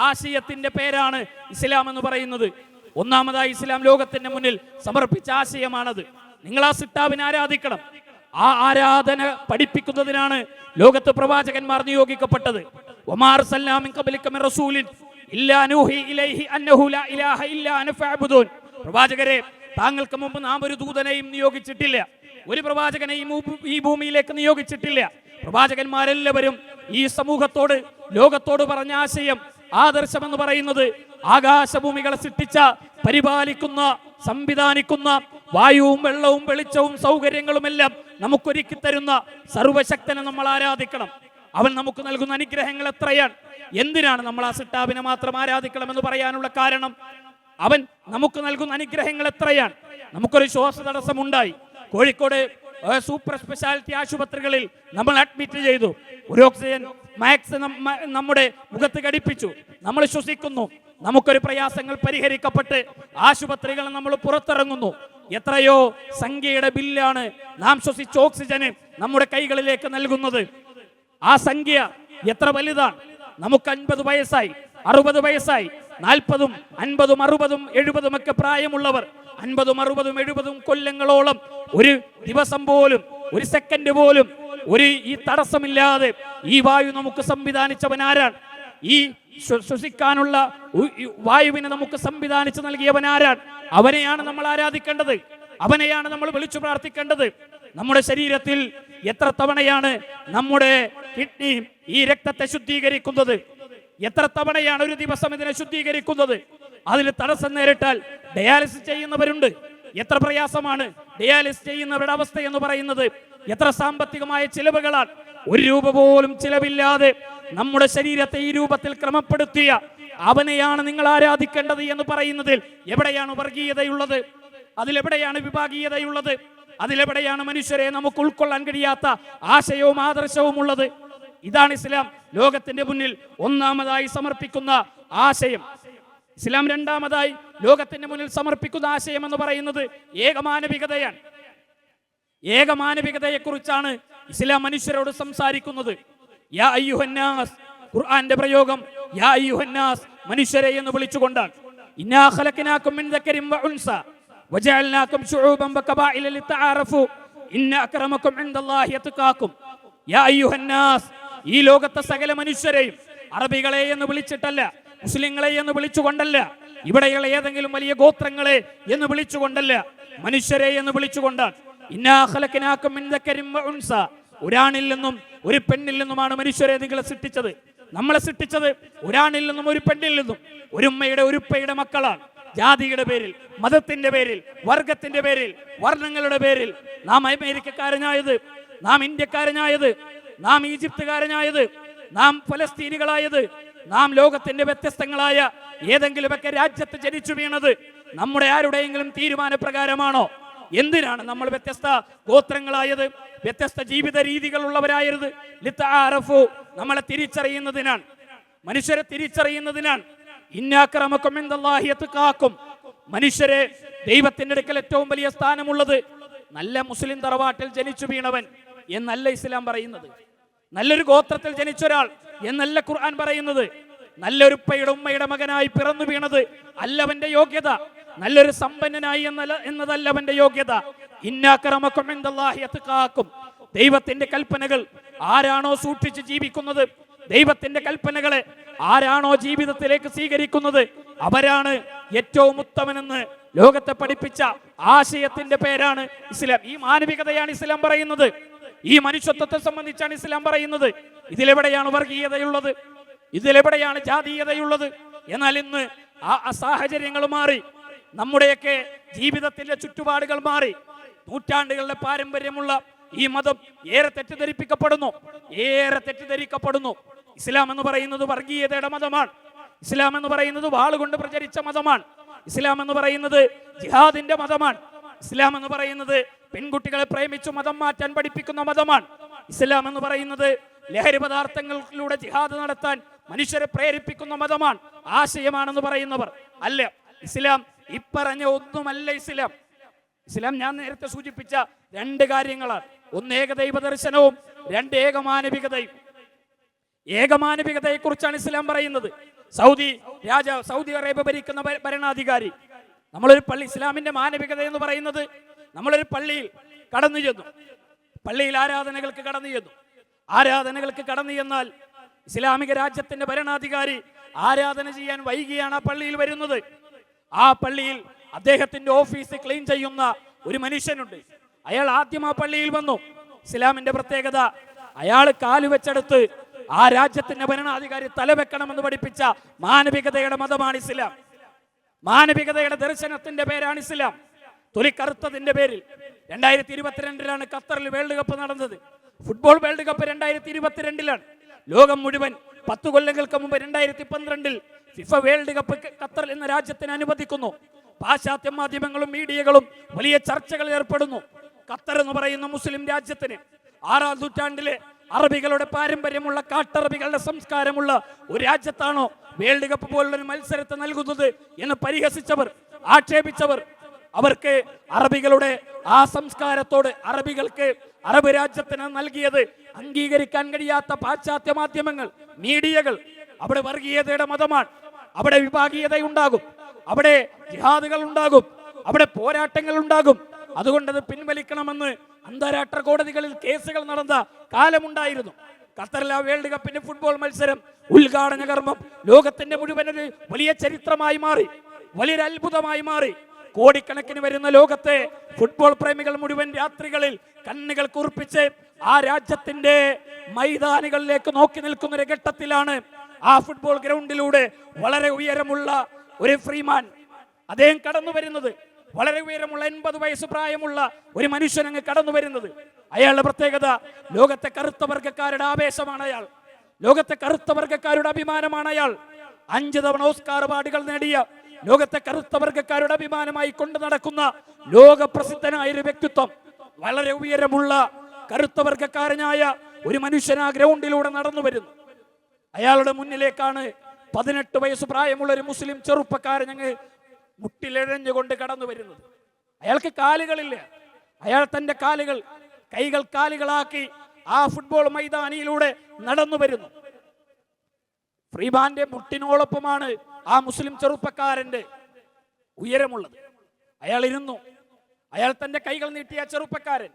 ആശയത്തിന്റെ പേരാണ് ഇസ്ലാം എന്ന് പറയുന്നത്. ഒന്നാമതായി ഇസ്ലാം ലോകത്തിന്റെ മുന്നിൽ സമർപ്പിച്ച ആശയമാണത്. നിങ്ങൾ ആ സിട്ടാവിനെ ആരാധിക്കണം. ആ ആരാധന പഠിപ്പിക്കുന്നതിനാണ് ലോകത്ത് പ്രവാചകന്മാർ നിയോഗിക്കപ്പെട്ടത്. വമാ അർസൽനാ മിൻ ഖബ്ലിക മിർ റസൂലിൻ ഇല്ലാ നൂഹി ഇലൈഹി അന്നഹു ലാ ഇലാഹ ഇല്ലാ അന ഫഅബ്ദൂൻ. പ്രവാചകരെ, താങ്കൾക്ക് മുമ്പ് നാം ഒരു ദൂതനെയും നിയോഗിച്ചിട്ടില്ല, ഒരു പ്രവാചകനെയും ഈ ഭൂമിയിലേക്ക് നിയോഗിച്ചിട്ടില്ല. പ്രവാചകന്മാരെല്ലാവരും ഈ സമൂഹത്തോട്, ലോകത്തോട് പറഞ്ഞ ആശയം, ആദർശം എന്ന് പറയുന്നത് ആകാശഭൂമികളെ സൃഷ്ടിച്ച, പരിപാലിക്കുന്ന, സംവിധാനിക്കുന്ന, വായുവും വെള്ളവും വെളിച്ചവും സൗകര്യങ്ങളുമെല്ലാം നമുക്കൊരുക്കി തരുന്ന സർവശക്തനെ നമ്മൾ ആരാധിക്കണം. അവൻ നമുക്ക് നൽകുന്ന അനുഗ്രഹങ്ങൾ എത്രയാണ്! എന്തിനാണ് നമ്മൾ ആ സിട്ടാവിനെ മാത്രം ആരാധിക്കണമെന്ന് പറയാനുള്ള കാരണം? അവൻ നമുക്ക് നൽകുന്ന അനുഗ്രഹങ്ങൾ എത്രയാണ്! നമുക്കൊരു ശ്വാസ തടസ്സം ഉണ്ടായി, കോഴിക്കോട് സൂപ്പർ സ്പെഷ്യാലിറ്റി ആശുപത്രികളിൽ നമ്മൾ അഡ്മിറ്റ് ചെയ്തു. ഒരു ഓക്സിജൻ മാക്സ് നമ്മുടെ മുഖത്ത് ഘടിപ്പിച്ചു, നമ്മൾ ശ്വസിക്കുന്നു. നമുക്കൊരു പ്രയാസങ്ങൾ പരിഹരിക്കപ്പെട്ട് ആശുപത്രികളിൽ നമ്മൾ പുറത്തിറങ്ങുന്നു. എത്രയോ സംഖ്യയുടെ ബില്ലാണ് നാം ശ്വസിച്ച ഓക്സിജന് നമ്മുടെ കൈകളിലേക്ക് നൽകുന്നത്. ആ സംഖ്യ എത്ര വലുതാണ്! നമുക്ക് 50 വയസ്സായി, 60 വയസ്സായി, 40ഉം 50ഉം 60ഉം 70ഉം ഒക്കെ പ്രായമുള്ളവർ 50ഉം 60ഉം 70ഉം കൊല്ലങ്ങളോളം ഒരു ദിവസം പോലും, ഒരു സെക്കൻഡ് പോലും ഈ തടസ്സമില്ലാതെ ഈ വായു നമുക്ക് സംവിധാനിച്ചവൻ ആരാണ്? ഈ ശ്വസിക്കാനുള്ള വായുവിനെ നമുക്ക് സംവിധാനിച്ച് നൽകിയവൻ ആരാണ്? അവനെയാണ് നമ്മൾ ആരാധിക്കേണ്ടത്, അവനെയാണ് നമ്മൾ വിളിച്ചു പ്രാർത്ഥിക്കേണ്ടത്. നമ്മുടെ ശരീരത്തിൽ എത്ര തവണയാണ് നമ്മുടെ കിഡ്നി ഈ രക്തത്തെ ശുദ്ധീകരിക്കുന്നത്? എത്ര തവണയാണ് ഒരു ദിവസം ഇതിനെ ശുദ്ധീകരിക്കുന്നത്? അതിൽ തടസ്സം നേരിട്ടാൽ ഡയാലിസിസ് ചെയ്യുന്നവരുണ്ട്. എത്ര പ്രയാസമാണ് ഡയാലിസിസ് ചെയ്യുന്നവരുടെ അവസ്ഥ എന്ന് പറയുന്നത്! എത്ര സാമ്പത്തികമായ ചിലവുകളാണ്! 1 രൂപ പോലും ചിലവില്ലാതെ നമ്മുടെ ശരീരത്തെ ഈ രൂപത്തിൽ ക്രമപ്പെടുത്തിയ അവനെയാണ് നിങ്ങൾ ആരാധിക്കേണ്ടത് എന്ന് പറയുന്നതിൽ എവിടെയാണ് വർഗീയതയുള്ളത്? അതിലെവിടെയാണ് വിഭാഗീയതയുള്ളത്? അതിലെവിടെയാണ് മനുഷ്യരെ നമുക്ക് ഉൾക്കൊള്ളാൻ കഴിയാത്ത ആശയവും ആദർശവും ഉള്ളത്? ഇതാണ് ഇസ്ലാം ലോകത്തിന്റെ മുന്നിൽ ഒന്നാമതായി സമർപ്പിക്കുന്ന ആശയം. ഇസ്ലാം രണ്ടാമതായി ലോകത്തിന്റെ മുന്നിൽ സമർപ്പിക്കുന്ന ആശയം എന്ന് പറയുന്നത് ഏകമാനവികതയാണ്. ഏകമാനവികതയെക്കുറിച്ചാണ് ഇസ്ലാം മനുഷ്യരോട് സംസാരിക്കുന്നത്. യാ അയ്യുഹന്നാസ്, ഖുർആന്റെ പ്രയോഗം യാ അയ്യുഹന്നാസ്, മനുഷ്യരെ എന്ന് വിളിച്ചുകൊണ്ടാണ്. ഇന്നാ ഖലഖനാകും മിൻ ദക്കരിൻ വ ഉൻസ വജഅൽനാകും ശുഊബൻ വഖബാഇല ലിതആറഫു ഇന്ന അക്രമകും ഇൻദല്ലാഹി അത്ഖാകും. യാ അയ്യുഹന്നാസ്, ഈ ലോകത്തെ സകല മനുഷ്യരെയും അറബികളെ എന്ന് വിളിച്ചിട്ടല്ല, മുസ്ലിങ്ങളെ എന്ന് വിളിച്ചുകൊണ്ടല്ല, ഇവിടെയുള്ള ഏതെങ്കിലും വലിയ ഗോത്രങ്ങളെ എന്ന് വിളിച്ചുകൊണ്ടല്ല, മനുഷ്യരെ എന്ന് വിളിച്ചുകൊണ്ടാണ്. ഇന്നാ ഖലഖനാകും മിൻ ദക്കരിൻ വ ഉൻസ, ഒരാണിൽ നിന്നും ഒരു പെണ്ണിൽ നിന്നുമാണ് മനുഷ്യരെ നിങ്ങളെ സൃഷ്ടിച്ചത്. നമ്മളെ സൃഷ്ടിച്ചത് ഒരാണിൽ നിന്നും ഒരു പെണ്ണിൽ നിന്നും, ഒരു ഉമ്മയുടെ ഒരു ഉപ്പയുടെ മക്കളാണ്. ജാതിയുടെ പേരിൽ, മതത്തിന്റെ പേരിൽ, വർഗത്തിന്റെ പേരിൽ, വർണ്ണങ്ങളുടെ പേരിൽ നാം അമേരിക്കക്കാരനായത്, നാം ഇന്ത്യക്കാരനായത്, നാം ഈജിപ്തുകാരനായത്, നാം ഫലസ്തീനികളായത്, നാം ലോകത്തിന്റെ വ്യത്യസ്തങ്ങളായ ഏതെങ്കിലുമൊക്കെ രാജ്യത്ത് ജനിച്ചു വീണത് നമ്മുടെ ആരുടെയെങ്കിലും തീരുമാനപ്രകാരമാണോ? എന്തിനാണ് നമ്മൾ വ്യത്യസ്ത ഗോത്രങ്ങളായത്, വ്യത്യസ്ത ജീവിത രീതികൾ ഉള്ളവരായത്? ലിതആറഫു, നമ്മളെ തിരിച്ചറിയുന്നതിനാണ്, മനുഷ്യരെ തിരിച്ചറിയുന്നതിനാണ്. ഇന്നഅക്രമകും ഇൻദല്ലാഹി അത്ഖാകും, മനുഷ്യരെ ദൈവത്തിന്റെ അടുക്കൽ ഏറ്റവും വലിയ സ്ഥാനമുള്ളത് നല്ല മുസ്ലിം തറവാട്ടിൽ ജനിച്ചു വീണവൻ എന്നല്ല ഇസ്ലാം പറയുന്നത്. നല്ലൊരു ഗോത്രത്തിൽ ജനിച്ച ഒരാൾ എന്നല്ല ഖുർആൻ പറയുന്നത്. നല്ലൊരു ഉപ്പയുടെ ഉമ്മയുടെ മകനായി പിറന്നു വീണത് അല്ലവന്റെ യോഗ്യത. നല്ലൊരു സമ്പന്നനായി എന്നതല്ല അവന്റെ യോഗ്യത. ഇന്നഅക്രമകും ഇൻദല്ലാഹി അത്ഖാകും, ദൈവത്തിന്റെ കൽപ്പനകൾ ആരാണോ സൂക്ഷിച്ച് ജീവിക്കുന്നത്, ദൈവത്തിന്റെ കൽപ്പനകളെ ആരാണോ ജീവിതത്തിലേക്ക് സ്വീകരിക്കുന്നത്, അവരാണ് ഏറ്റവും ഉത്തമനെന്ന് ലോകത്തെ പഠിപ്പിച്ച ആശയത്തിന്റെ പേരാണ് ഇസ്ലാം. ഈ മാനവികതയാണ് ഇസ്ലാം പറയുന്നത്. ഈ മനുഷ്യത്വത്തെ സംബന്ധിച്ചാണ് ഇസ്ലാം പറയുന്നത്. ഇതിലെവിടെയാണ് വർഗീയതയുള്ളത്? ഇതിലെവിടെയാണ് ജാതീയതയുള്ളത്? എന്നാൽ ഇന്ന് ആ സാഹചര്യങ്ങൾ മാറി, നമ്മുടെയൊക്കെ ജീവിതത്തിന്റെ ചുറ്റുപാടുകൾ മാറി. നൂറ്റാണ്ടുകളുടെ പാരമ്പര്യമുള്ള ഈ മതം ഏറെ തെറ്റിദ്ധരിക്കപ്പെടുന്നു. ഇസ്ലാം എന്ന് പറയുന്നത് വർഗീയതയുടെ മതമാണ്. ഇസ്ലാം എന്ന് പറയുന്നത് വാളുകൊണ്ട് പ്രചരിച്ച മതമാണ്. ഇസ്ലാം എന്ന് പറയുന്നത് ജിഹാദിന്റെ മതമാണ്. ഇസ്ലാം എന്ന് പറയുന്നത് പെൺകുട്ടികളെ പ്രേമിച്ചു മതം മാറ്റാൻ പഠിപ്പിക്കുന്ന മതമാണ്. ഇസ്ലാം എന്ന് പറയുന്നത് ലഹരി പദാർത്ഥങ്ങളിലൂടെ ജിഹാദ് നടത്താൻ മനുഷ്യരെ പ്രേരിപ്പിക്കുന്ന മതമാണ്, ആശയമാണെന്ന് പറയുന്നവർ അല്ല. ഇസ്ലാം ഇപ്പറഞ്ഞ ഒന്നുമല്ല ഇസ്ലാം. ഇസ്ലാം ഞാൻ നേരത്തെ സൂചിപ്പിച്ച രണ്ട് കാര്യങ്ങളാണ്. ഒന്ന് ഏകദൈവ ദർശനവും, രണ്ട് ഏകമാനവികതയും. ഏകമാനവികതയെ കുറിച്ചാണ് ഇസ്ലാം പറയുന്നത്. സൗദി അറേബ്യ ഭരിക്കുന്ന ഭരണാധികാരി, നമ്മളൊരു പള്ളി, ഇസ്ലാമിന്റെ മാനവികത എന്ന് പറയുന്നത് നമ്മളൊരു പള്ളിയിൽ കടന്നു ചെന്നു, പള്ളിയിൽ ആരാധനകൾക്ക് കടന്നു ചെന്നാൽ ഇസ്ലാമിക രാജ്യത്തിന്റെ ഭരണാധികാരി ആരാധന ചെയ്യാൻ വൈകിയാണ് ആ പള്ളിയിൽ വരുന്നത്. ആ പള്ളിയിൽ അദ്ദേഹത്തിന്റെ ഓഫീസ് ക്ലീൻ ചെയ്യുന്ന ഒരു മനുഷ്യനുണ്ട്. അയാൾ ആദ്യം ആ പള്ളിയിൽ വന്നു. ഇസ്ലാമിന്റെ പ്രത്യേകത, അയാൾ കാലുവെച്ചെടുത്ത് ആ രാജ്യത്തിന്റെ ഭരണാധികാരി തലവെക്കണമെന്ന് പഠിപ്പിച്ച മാനവികതയുടെ മതമാണ് ഇസ്ലാം. മാനവികതയുടെ ദർശനത്തിന്റെ പേരാണ് ഇസ്ലാം. തൊലിക്കറുത്തതിന്റെ പേരിൽ 2022 ഖത്തറിൽ വേൾഡ് കപ്പ് നടന്നത്. ഫുട്ബോൾ വേൾഡ് കപ്പ് 2022 ലോകം മുഴുവൻ 10 കൊല്ലങ്ങൾക്ക് മുമ്പ് 2012 ഫിഫ വേൾഡ് കപ്പ് ഖത്തർ എന്ന രാജ്യത്തിന് അനുവദിക്കുന്നു. പാശ്ചാത്യ മാധ്യമങ്ങളും മീഡിയകളും വലിയ ചർച്ചകളിൽ ഏർപ്പെടുന്നു. ഖത്തർ എന്ന് പറയുന്ന മുസ്ലിം രാജ്യത്തിന് 6ാം നൂറ്റാണ്ടിലെ അറബികളുടെ പാരമ്പര്യമുള്ള, കാട്ടറബികളുടെ സംസ്കാരമുള്ള ഒരു രാജ്യത്താണോ വേൾഡ് കപ്പ് പോലുള്ളൊരു മത്സരത്തെ നൽകുന്നത് എന്ന് പരിഹസിച്ചവർ, ആക്ഷേപിച്ചവർ, അവർക്ക് അറബികളുടെ ആ സംസ്കാരത്തോട്, അറബികൾക്ക് അറബ് രാജ്യത്തിന് നൽകിയത് അംഗീകരിക്കാൻ കഴിയാത്ത പാശ്ചാത്യ മാധ്യമങ്ങൾ, മീഡിയകൾ, അവിടെ വർഗീയതയുടെ മതമാണ്, അവിടെ വിഭാഗീയതയുണ്ടാകും, അവിടെ ജിഹാദുകൾ ഉണ്ടാകും, അവിടെ പോരാട്ടങ്ങൾ ഉണ്ടാകും. അതുകൊണ്ടത് പിൻവലിക്കണമെന്ന് അന്താരാഷ്ട്ര കോടതികളിൽ കേസുകൾ നടന്ന കാലമുണ്ടായിരുന്നു. ഖത്തറിലെ വേൾഡ് കപ്പിന്റെ ഫുട്ബോൾ മത്സരം ഉദ്ഘാടന കർമ്മം ലോകത്തിന്റെ മുഴുവൻ ഒരു വലിയ ചരിത്രമായി മാറി, വലിയൊരു അത്ഭുതമായി മാറി. കോടിക്കണക്കിന് വരുന്ന ലോകത്തെ ഫുട്ബോൾ പ്രേമികൾ മുഴുവൻ രാത്രികളിൽ കണ്ണുകൾ കുറിപ്പിച്ച് ആ രാജ്യത്തിന്റെ മൈതാനികളിലേക്ക് നോക്കി നിൽക്കുന്ന ഒരു ഘട്ടത്തിലാണ് ആ ഫുട്ബോൾ ഗ്രൗണ്ടിലൂടെ വളരെ ഉയരമുള്ള ഒരു ഫ്രീമാൻ അദ്ദേഹം കടന്നു വരുന്നത്. വളരെ ഉയരമുള്ള 80 വയസ്സ് പ്രായമുള്ള ഒരു മനുഷ്യൻ അങ്ങ് കടന്നു വരുന്നത്. അയാളുടെ പ്രത്യേകത, ലോകത്തെ കറുത്ത വർഗക്കാരുടെ ആവേശമാണ് അയാൾ, ലോകത്തെ കറുത്ത വർഗക്കാരുടെ അഭിമാനമാണ് അയാൾ. 5 തവണ ഓസ്കാർ അവാർഡുകൾ നേടിയ, ലോകത്തെ കറുത്ത വർഗക്കാരുടെ അഭിമാനമായി കൊണ്ടു നടക്കുന്ന ലോകപ്രസിദ്ധനായ ഒരു വ്യക്തിത്വം, വളരെ ഉയരമുള്ള കറുത്ത വർഗക്കാരനായ ഒരു മനുഷ്യൻ ആ ഗ്രൗണ്ടിലൂടെ നടന്നു വരുന്നു. അയാളുടെ മുന്നിലേക്കാണ് 18 വയസ്സ് പ്രായമുള്ള ഒരു മുസ്ലിം ചെറുപ്പക്കാരൻ അങ്ങ് മുട്ടിലെഴഞ്ഞുകൊണ്ട് കടന്നു വരുന്നത്. അയാൾക്ക് കാലുകളില്ല, അയാൾ തന്റെ കൈകൾ കാലുകളാക്കി ആ ഫുട്ബോൾ മൈതാനിയിലൂടെ നടന്നു വരുന്നു. ഫ്രീമാന്റെ മുട്ടിനോളൊപ്പമാണ് ആ മുസ്ലിം ചെറുപ്പക്കാരന്റെ ഉയരമുള്ളത്. അയാൾ ഇരുന്നു. അയാൾ തന്റെ കൈകൾ നീട്ടിയ ചെറുപ്പക്കാരൻ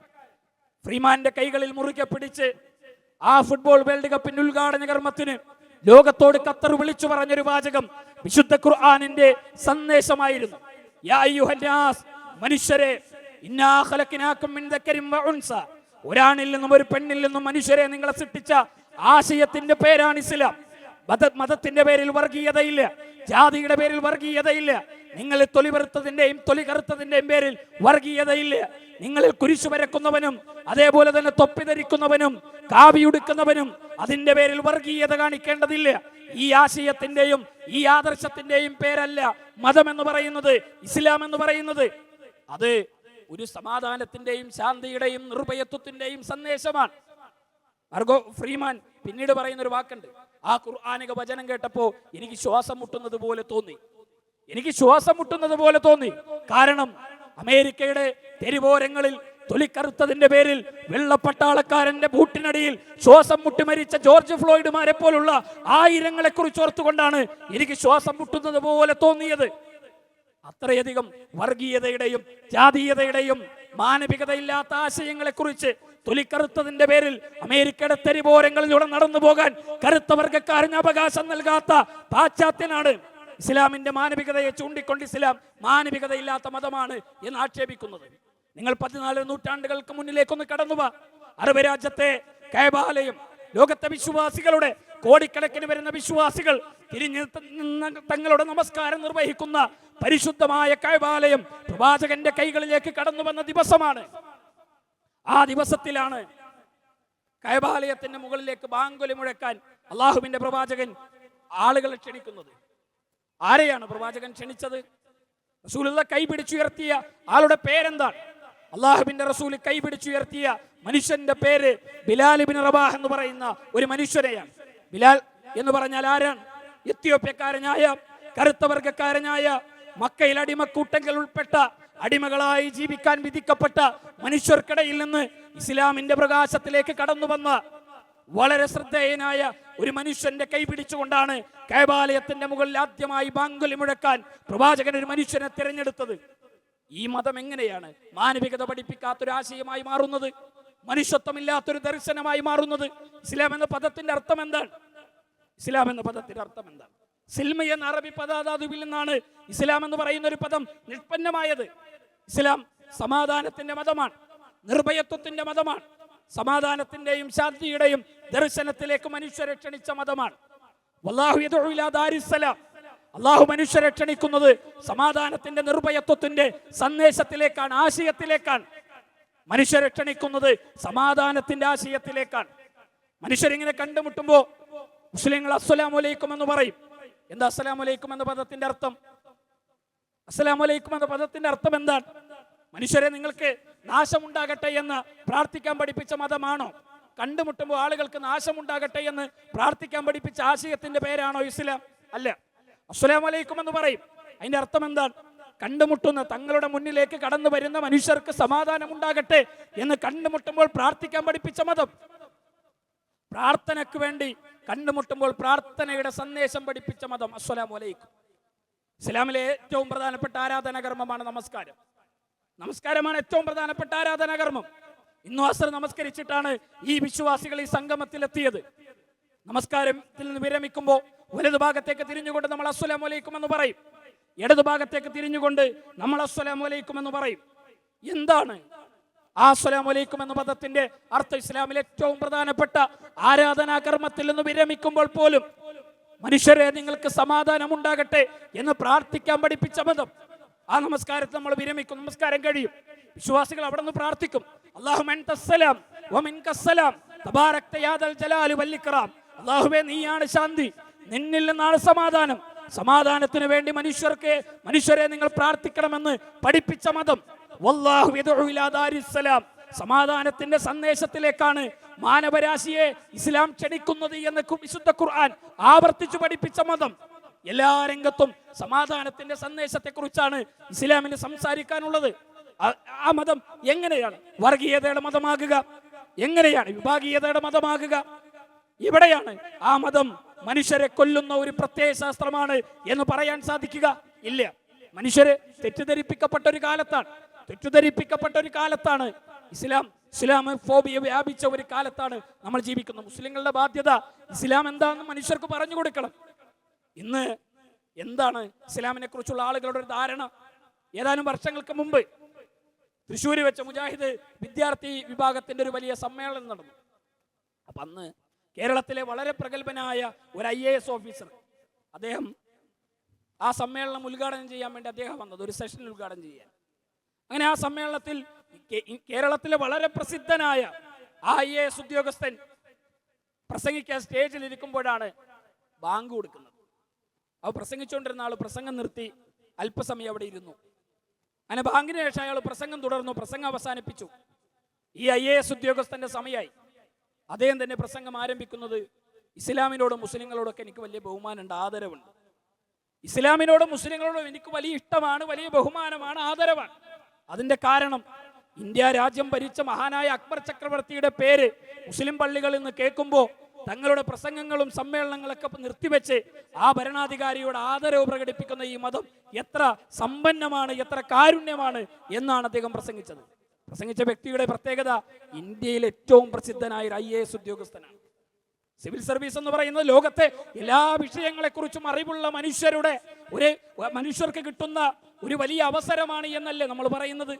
ഫ്രീമാന്റെ കൈകളിൽ മുറുകെ പിടിച്ച് ആ ഫുട്ബോൾ വേൾഡ് കപ്പിന്റെ ഉദ്ഘാടന കർമ്മത്തിന് ലോകത്തോട് ഖത്തർ വിളിച്ചു പറഞ്ഞൊരു വാചകം വിശുദ്ധ ഖുർആനിന്റെ സന്ദേശമായിരുന്നു. യാ അയ്യുഹന്നാസ്, മനുഷ്യരെ, ഇന്നാ ഖലഖനാകും മിൻ ദക്കരിൻ വ ഉൻസ, ഒരാണിൽ നിന്നും ഒരു പെണ്ണിൽ നിന്നും മനുഷ്യരെ നിങ്ങളെ സൃഷ്ടിച്ച ആശയത്തിന്റെ പേരാണ് ഇസ്ലാം. മതത്തിന്റെ പേരിൽ വർഗീയതയില്ല, ജാതിയുടെ പേരിൽ വർഗീയതയില്ല, നിങ്ങളിൽ തൊലി വെറുത്തതിന്റെയും തൊലി കറുത്തതിന്റെയും പേരിൽ വർഗീയതയില്ല. നിങ്ങളിൽ കുരിശു വരക്കുന്നവനും അതേപോലെ തന്നെ തൊപ്പി ധരിക്കുന്നവനും കാവിയുടുക്കുന്നവനും അതിന്റെ പേരിൽ വർഗീയത കാണിക്കേണ്ടതില്ല. ഈ ആശയത്തിന്റെയും ഈ ആദർശത്തിന്റെയും പേരല്ല മതം എന്ന് പറയുന്നത്, ഇസ്ലാം എന്ന് പറയുന്നത്. അത് ഒരു സമാധാനത്തിന്റെയും ശാന്തിയുടെയും നിർഭയത്വത്തിന്റെയും സന്ദേശമാണ്. മാർഗോ ഫ്രീമാൻ പിന്നീട് പറയുന്ന ഒരു വാക്കുണ്ട്. ആ ഖുർആനിക വചനം കേട്ടപ്പോ എനിക്ക് ശ്വാസം മുട്ടുന്നത് പോലെ തോന്നി. കാരണം അമേരിക്കയുടെ തെരുവോരങ്ങളിൽ തൊലിക്കറുത്തതിന്റെ പേരിൽ വെള്ളപ്പട്ടാളക്കാരന്റെ ബൂട്ടിനടിയിൽ ശ്വാസം മുട്ടി മരിച്ച ജോർജ് ഫ്ലോയിഡുമാരെ പോലുള്ള ആയിരങ്ങളെ കുറിച്ച് ഓർത്തുകൊണ്ടാണ് എനിക്ക് ശ്വാസം മുട്ടുന്നത് പോലെ തോന്നിയത്. അത്രയധികം വർഗീയതയുടെയും ജാതീയതയുടെയും മാനവികതയില്ലാത്ത ആശയങ്ങളെ കുറിച്ച് തൊലിക്കറുത്തതിന്റെ പേരിൽ അമേരിക്കയുടെ തെരുവോരങ്ങളിലൂടെ നടന്നു പോകാൻ കറുത്ത വർഗക്കാരന് അവകാശം നൽകാത്ത പാശ്ചാത്യനാണ് ഇസ്ലാമിന്റെ മാനവികതയെ ചൂണ്ടിക്കൊണ്ട് ഇസ്ലാം മാനവികതയില്ലാത്ത മതമാണ് എന്ന് ആക്ഷേപിക്കുന്നത്. നിങ്ങൾ 14 നൂറ്റാണ്ടുകൾക്ക് മുന്നിലേക്കൊന്ന് കടന്നുപോവാ. അറബ് രാജ്യത്തെ കഅബാലയം ലോകത്തെ വിശ്വാസികളുടെ കോടിക്കണക്കിന് വരുന്ന വിശ്വാസികൾ തിരിഞ്ഞ് തങ്ങളുടെ നമസ്കാരം നിർവഹിക്കുന്ന പരിശുദ്ധമായ കഅബാലയം പ്രവാചകന്റെ കൈകളിലേക്ക് കടന്നു വന്ന ദിവസമാണ്. ആ ദിവസത്തിലാണ് കഅബാലയത്തിന്റെ മുകളിലേക്ക് ബാങ്കുലി മുഴക്കാൻ അള്ളാഹുവിന്റെ പ്രവാചകൻ ആളുകളെ ക്ഷണിക്കുന്നത്. ആരെയാണ് പ്രവാചകൻ ക്ഷണിച്ചത്? റസൂലുള്ള കൈപിടിച്ചുയർത്തിയ ആളുടെ പേരെന്താണ്? അള്ളാഹുവിന്റെ റസൂൽ കൈപിടിച്ചുയർത്തിയ മനുഷ്യന്റെ പേര് ബിലാൽ ഇബ്നു റബാഹ് എന്ന് പറയുന്ന ഒരു മനുഷ്യരെയാണ്. ബിലാൽ എന്ന് പറഞ്ഞാൽ ആരാണ്? എത്യോപ്യക്കാരനായ കറുത്ത വർഗക്കാരനായ മക്കയിൽ അടിമക്കൂട്ടങ്ങൾ ഉൾപ്പെട്ട അടിമകളായി ജീവിക്കാൻ വിധിക്കപ്പെട്ട മനുഷ്യർക്കിടയിൽ നിന്ന് ഇസ്ലാമിന്റെ പ്രകാശത്തിലേക്ക് കടന്നു വന്ന വളരെ ശ്രദ്ധേയനായ ഒരു മനുഷ്യന്റെ കൈ പിടിച്ചുകൊണ്ടാണ് കഅബാലയത്തിന്റെ മുകളിൽ ആദ്യമായി ബാങ്കുലി മുഴക്കാൻ പ്രവാചകൻ ഒരു മനുഷ്യനെ തിരഞ്ഞെടുത്തത്. ഈ മതം എങ്ങനെയാണ് മാനവികത പഠിപ്പിക്കാത്തൊരു ആശയമായി മാറുന്നത്, മനുഷ്യത്വമില്ലാത്തൊരു ദർശനമായി മാറുന്നത്? ഇസ്ലാം എന്ന പദത്തിന്റെ അർത്ഥം എന്താണ്? സിൽമ എന്ന അറബി പദാധാതുവിൽ നിന്നാണ് ഇസ്ലാം എന്ന് പറയുന്ന ഒരു പദം നിഷ്പന്നമായത്. ഇസ്ലാം സമാധാനത്തിന്റെ മതമാണ്, നിർഭയത്വത്തിന്റെ മതമാണ്, സമാധാനത്തിന്റെയും ശാന്തിയുടെയും ദർശനത്തിലേക്ക് മനുഷ്യരെ ക്ഷണിച്ച മതമാണ്. വല്ലാഹു യദഉ ഇലാ ദാരിസ്സലാം, അള്ളാഹു മനുഷ്യരെ ക്ഷണിക്കുന്നത് സമാധാനത്തിന്റെ നിർഭയത്വത്തിന്റെ സന്ദേശത്തിലേക്കാണ്, ആശയത്തിലേക്കാണ്. മനുഷ്യരെ ക്ഷണിക്കുന്നത് സമാധാനത്തിന്റെ ആശയത്തിലേക്കാണ്. മനുഷ്യരിങ്ങനെ കണ്ടുമുട്ടുമ്പോ മുസ്ലിങ്ങൾ അസ്സലാമു അലൈക്കും എന്ന് പറയും. എന്താ അസ്സലാമു അലൈക്കും എന്ന പദത്തിന്റെ അർത്ഥം? അസ്സലാമു അലൈക്കും എന്ന പദത്തിന്റെ അർത്ഥം എന്താണ്? മനുഷ്യരെ നിങ്ങൾക്ക് നാശമുണ്ടാകട്ടെ എന്ന് പ്രാർത്ഥിക്കാൻ പഠിപ്പിച്ച മതമാണോ? കണ്ടുമുട്ടുമ്പോൾ ആളുകൾക്ക് നാശമുണ്ടാകട്ടെ എന്ന് പ്രാർത്ഥിക്കാൻ പഠിപ്പിച്ച ആശയത്തിന്റെ പേരാണോ ഇസ്ലാം? അല്ല. അസ്സലാമു അലൈക്കും എന്ന് പറയും. അതിന്റെ അർത്ഥം എന്താണ്? കണ്ടുമുട്ടുന്ന തങ്ങളുടെ മുന്നിലേക്ക് കടന്നു വരുന്ന മനുഷ്യർക്ക് സമാധാനം ഉണ്ടാകട്ടെ എന്ന് കണ്ടുമുട്ടുമ്പോൾ പ്രാർത്ഥിക്കാൻ പഠിപ്പിച്ച മതം. പ്രാർത്ഥനയ്ക്ക് വേണ്ടി കണ്ടുമുട്ടുമ്പോൾ പ്രാർത്ഥനയുടെ സന്ദേശം പഠിപ്പിച്ച മതം അസ്സലാമു അലൈക്കും. ഇസ്ലാമിലെ ഏറ്റവും പ്രധാനപ്പെട്ട ആരാധനാകർമ്മമാണ് നമസ്കാരം. നമസ്കാരമാണ് ഏറ്റവും പ്രധാനപ്പെട്ട ആരാധനാകർമ്മം. ഇന്നു അസ്ർ നമസ്കരിച്ചിട്ടാണ് ഈ വിശ്വാസികൾ ഈ സംഗമത്തിലെത്തിയത്. നമസ്കാരത്തിൽ നിന്ന് വിരമിക്കുമ്പോൾ വലതു ഭാഗത്തേക്ക് തിരിഞ്ഞുകൊണ്ട് നമ്മൾ അസ്സലാമു അലൈക്കും എന്ന് പറയും, ഇടതു ഭാഗത്തേക്ക് തിരിഞ്ഞുകൊണ്ട് നമ്മൾ അസ്സലാമു അലൈക്കും എന്ന് പറയും. എന്താണ് ആ അസ്സലാമു അലൈക്കും എന്ന പദത്തിന്റെ അർത്ഥം? ഇസ്ലാമിലെ ഏറ്റവും പ്രധാനപ്പെട്ട ആരാധനാകർമ്മത്തിൽ നിന്ന് വിരമിക്കുമ്പോൾ പോലും മനുഷ്യരെ നിങ്ങൾക്ക് സമാധാനം ഉണ്ടാകട്ടെ എന്ന് പ്രാർത്ഥിക്കാൻ പഠിപ്പിച്ച മതം. ആ നമസ്കാരത്തിൽ നമ്മൾ വിരമിക്കും, നമസ്കാരം കഴിയും, വിശ്വാസികൾ അവിടെ നിന്ന് പ്രാർത്ഥിക്കും, അല്ലാഹുമ്മ അൻതസ്സലാം വ മിൻകസ്സലാം തബാരക്ത യാ ദൽ ജലാലി വൽ ഇക്റാം. അല്ലാഹുവേ നീയാണ് ശാന്തി, നിന്നിൽ നിന്നാണ് സമാധാനം, സമാധാനത്തിന് വേണ്ടി മനുഷ്യരെ നിങ്ങൾ പ്രാർത്ഥിക്കണമെന്ന് പഠിപ്പിച്ച മതം. വല്ലാഹു യദഉ ഇലാ ദാരിസ്സലാം, സമാധാനത്തിന്റെ സന്ദേശത്തിലേക്കാണ് മാനവരാശിയെ ഇസ്ലാം ക്ഷണിക്കുന്നത് എന്ന് വിശുദ്ധ ഖുർആൻ ആവർത്തിച്ചു പഠിപ്പിച്ച മതം. എല്ലാ രംഗത്തും സമാധാനത്തിന്റെ സന്ദേശത്തെ കുറിച്ചാണ് ഇസ്ലാമിന് സംസാരിക്കാനുള്ളത്. ആ മതം എങ്ങനെയാണ് വർഗീയതയുടെ മതമാകുക? എങ്ങനെയാണ് വിഭാഗീയതയുടെ മതമാകുക? ഇവിടെയാണ് ആ മതം മനുഷ്യരെ കൊല്ലുന്ന ഒരു പ്രത്യയശാസ്ത്രമാണ് എന്ന് പറയാൻ സാധിക്കുക? ഇല്ല. മനുഷ്യരെ തെറ്റിദ്ധരിപ്പിക്കപ്പെട്ട ഒരു കാലത്താണ് ഇസ്ലാമോഫോബിയ വ്യാപിച്ച ഒരു കാലത്താണ് നമ്മൾ ജീവിക്കുന്നത്. മുസ്ലിങ്ങളുടെ ബാധ്യത ഇസ്ലാം എന്താണെന്ന് മനുഷ്യർക്ക് പറഞ്ഞു കൊടുക്കണം. ഇന്ന് എന്താണ് ഇസ്ലാമിനെ കുറിച്ചുള്ള ആളുകളുടെ ഒരു ധാരണ? ഏതാനും വർഷങ്ങൾക്ക് മുമ്പ് തൃശ്ശൂർ വെച്ച മുജാഹിദ് വിദ്യാർത്ഥി വിഭാഗത്തിന്റെ ഒരു വലിയ സമ്മേളനം നടന്നു. അപ്പൊ അന്ന് കേരളത്തിലെ വളരെ പ്രഗത്ഭനായ ഒരു IAS ഓഫീസർ, അദ്ദേഹം ആ സമ്മേളനം ഉദ്ഘാടനം ചെയ്യാൻ വേണ്ടി അദ്ദേഹം വന്നത്, ഒരു സെഷൻ ഉദ്ഘാടനം ചെയ്യാൻ. അങ്ങനെ ആ സമ്മേളനത്തിൽ കേരളത്തിലെ വളരെ പ്രസിദ്ധനായ ആ IAS ഉദ്യോഗസ്ഥൻ പ്രസംഗിക്കാൻ സ്റ്റേജിൽ ഇരിക്കുമ്പോഴാണ് ബാങ്ക് കൊടുക്കുന്നത്. അവ പ്രസംഗിച്ചുകൊണ്ടിരുന്ന ആൾ പ്രസംഗം നിർത്തി അല്പസമയം അവിടെ ഇരുന്നു. അങ്ങനെ ബാങ്കിന് ശേഷം അയാൾ പ്രസംഗം തുടർന്നു. പ്രസംഗം അവസാനിപ്പിച്ചു. ഈ IAS ഉദ്യോഗസ്ഥന്റെ സമയമായി. അദ്ദേഹം തന്നെ പ്രസംഗം ആരംഭിക്കുന്നത്, ഇസ്ലാമിനോടും മുസ്ലിങ്ങളോടൊക്കെ എനിക്ക് വലിയ ബഹുമാനമുണ്ട്, ആദരവുണ്ട്. ഇസ്ലാമിനോടും മുസ്ലിങ്ങളോടും എനിക്ക് വലിയ ഇഷ്ടമാണ്, വലിയ ബഹുമാനമാണ്, ആദരവാണ്. അതിന്റെ കാരണം ഇന്ത്യ രാജ്യം ഭരിച്ച മഹാനായ അക്ബർ ചക്രവർത്തിയുടെ പേര് മുസ്ലിം പള്ളികളിൽ നിന്ന് കേൾക്കുമ്പോൾ തങ്ങളുടെ പ്രസംഗങ്ങളും സമ്മേളനങ്ങളൊക്കെ നിർത്തിവെച്ച് ആ ഭരണാധികാരിയോട് ആദരവ് പ്രകടിപ്പിക്കുന്ന ഈ മതം എത്ര സമ്പന്നമാണ്, എത്ര കാരുണ്യമാണ് എന്നാണ് അദ്ദേഹം പ്രസംഗിച്ചത്. പ്രസംഗിച്ച വ്യക്തിയുടെ പ്രത്യേകത ഇന്ത്യയിൽ ഏറ്റവും പ്രസിദ്ധനായ ഒരു IAS ഉദ്യോഗസ്ഥനാണ്. സിവിൽ സർവീസ് എന്ന് പറയുന്നത് ലോകത്തെ എല്ലാ വിഷയങ്ങളെക്കുറിച്ചും അറിവുള്ള മനുഷ്യർക്ക് കിട്ടുന്ന ഒരു വലിയ അവസരമാണ് എന്നല്ലേ നമ്മൾ പറയുന്നത്?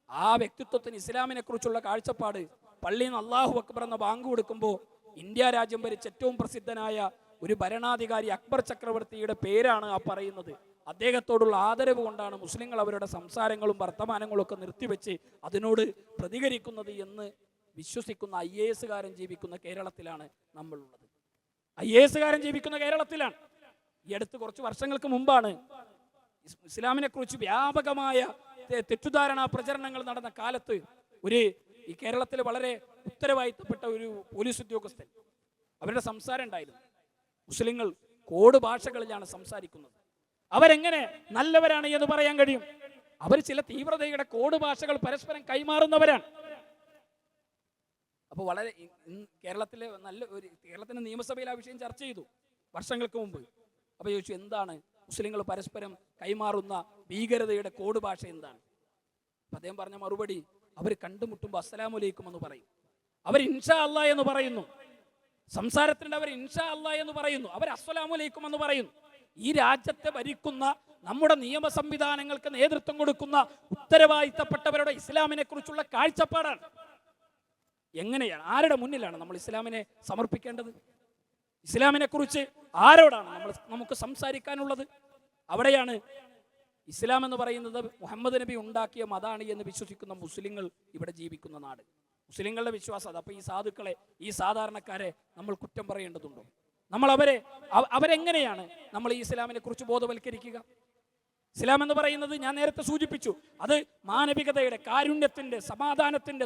ആ വ്യക്തിത്വത്തിന് ഇസ്ലാമിനെ കുറിച്ചുള്ള കാഴ്ചപ്പാട്, പള്ളിയിൽ നിന്ന് അല്ലാഹു അക്ബർ എന്ന ബാങ്ക് കൊടുക്കുമ്പോൾ ഇന്ത്യ രാജ്യം ഭരിച്ച ഏറ്റവും പ്രസിദ്ധനായ ഒരു ഭരണാധികാരി അക്ബർ ചക്രവർത്തിയുടെ പേരാണ് ആ പറയുന്നത്. അദ്ദേഹത്തോടുള്ള ആദരവ് കൊണ്ടാണ് മുസ്ലിങ്ങൾ അവരുടെ സംസാരങ്ങളും വർത്തമാനങ്ങളും ഒക്കെ നിർത്തിവെച്ച് അതിനോട് പ്രതികരിക്കുന്നത് എന്ന് വിശ്വസിക്കുന്ന IAS-കാരൻ ജീവിക്കുന്ന കേരളത്തിലാണ് നമ്മളുള്ളത്. IAS-കാരൻ ജീവിക്കുന്ന കേരളത്തിലാണ്. ഈ അടുത്ത് കുറച്ച് വർഷങ്ങൾക്ക് മുമ്പാണ് ഇസ്ലാമിനെ കുറിച്ച് വ്യാപകമായ തെറ്റുധാരണ പ്രചരണങ്ങൾ നടന്ന കാലത്ത് ഈ കേരളത്തിൽ വളരെ ഉത്തരവാദിത്തപ്പെട്ട ഒരു പോലീസ് ഉദ്യോഗസ്ഥൻ, അവരുടെ സംസാരം ഉണ്ടായിരുന്നു. മുസ്ലിങ്ങൾ കോഡ് ഭാഷകളിലാണ് സംസാരിക്കുന്നത്. അവരെങ്ങനെ നല്ലവരാണ് എന്ന് പറയാൻ കഴിയും? അവർ ചില തീവ്രതയുടെ കോഡ് ഭാഷകൾ പരസ്പരം കൈമാറുന്നവരാണ്. അപ്പോൾ വളരെ കേരളത്തിന്റെ നിയമസഭയിൽ ആ വിഷയം ചർച്ച ചെയ്തു വർഷങ്ങൾക്ക് മുമ്പ്. അപ്പോൾ ചോദിച്ചു, എന്താണ് മുസ്ലിങ്ങൾ പരസ്പരം കൈമാറുന്ന ഭീകരതയുടെ കോഡ് ഭാഷ എന്താണ്? അപ്പം അദ്ദേഹം പറഞ്ഞ മറുപടി, അവർ കണ്ടുമുട്ടുമ്പോൾ അസ്സലാമു അലൈക്കും എന്ന് പറയും, അവർ ഇൻഷാ അല്ലാ എന്ന് പറയുന്നു, സംസാരത്തിൻ്റെ അവർ ഇൻഷാ അല്ലാ എന്ന് പറയുന്നു, അവർ അസ്സലാമു അലൈക്കും എന്ന് പറയുന്നു. ഈ രാജ്യത്തെ ഭരിക്കുന്ന നമ്മുടെ നിയമ സംവിധാനങ്ങൾക്ക് നേതൃത്വം കൊടുക്കുന്ന ഉത്തരവാദിത്തപ്പെട്ടവരുടെ ഇസ്ലാമിനെ കുറിച്ചുള്ള കാഴ്ചപ്പാടാണ്. എങ്ങനെയാണ്, ആരുടെ മുന്നിലാണ് നമ്മൾ ഇസ്ലാമിനെ സമർപ്പിക്കേണ്ടത്? ഇസ്ലാമിനെ കുറിച്ച് ആരോടാണ് നമുക്ക് സംസാരിക്കാനുള്ളത്? അവിടെയാണ് ഇസ്ലാം എന്ന് പറയുന്നത് മുഹമ്മദ് നബി ഉണ്ടാക്കിയ മതമാണ് എന്ന് വിശ്വസിക്കുന്ന മുസ്ലിങ്ങൾ ഇവിടെ ജീവിക്കുന്ന നാട്. മുസ്ലിങ്ങളുടെ വിശ്വാസം അത്. അപ്പോൾ ഈ സാധുക്കളെ, ഈ സാധാരണക്കാരെ നമ്മൾ കുറ്റം പറയേണ്ടതുണ്ടോ? നമ്മൾ അവരെങ്ങനെയാണ് നമ്മൾ ഈ ഇസ്ലാമിനെ കുറിച്ച് ബോധവൽക്കരിക്കുക? ഇസ്ലാം എന്ന് പറയുന്നത് ഞാൻ നേരത്തെ സൂചിപ്പിച്ചു, അത് മാനവികതയുടെ, കാരുണ്യത്തിന്റെ, സമാധാനത്തിന്റെ,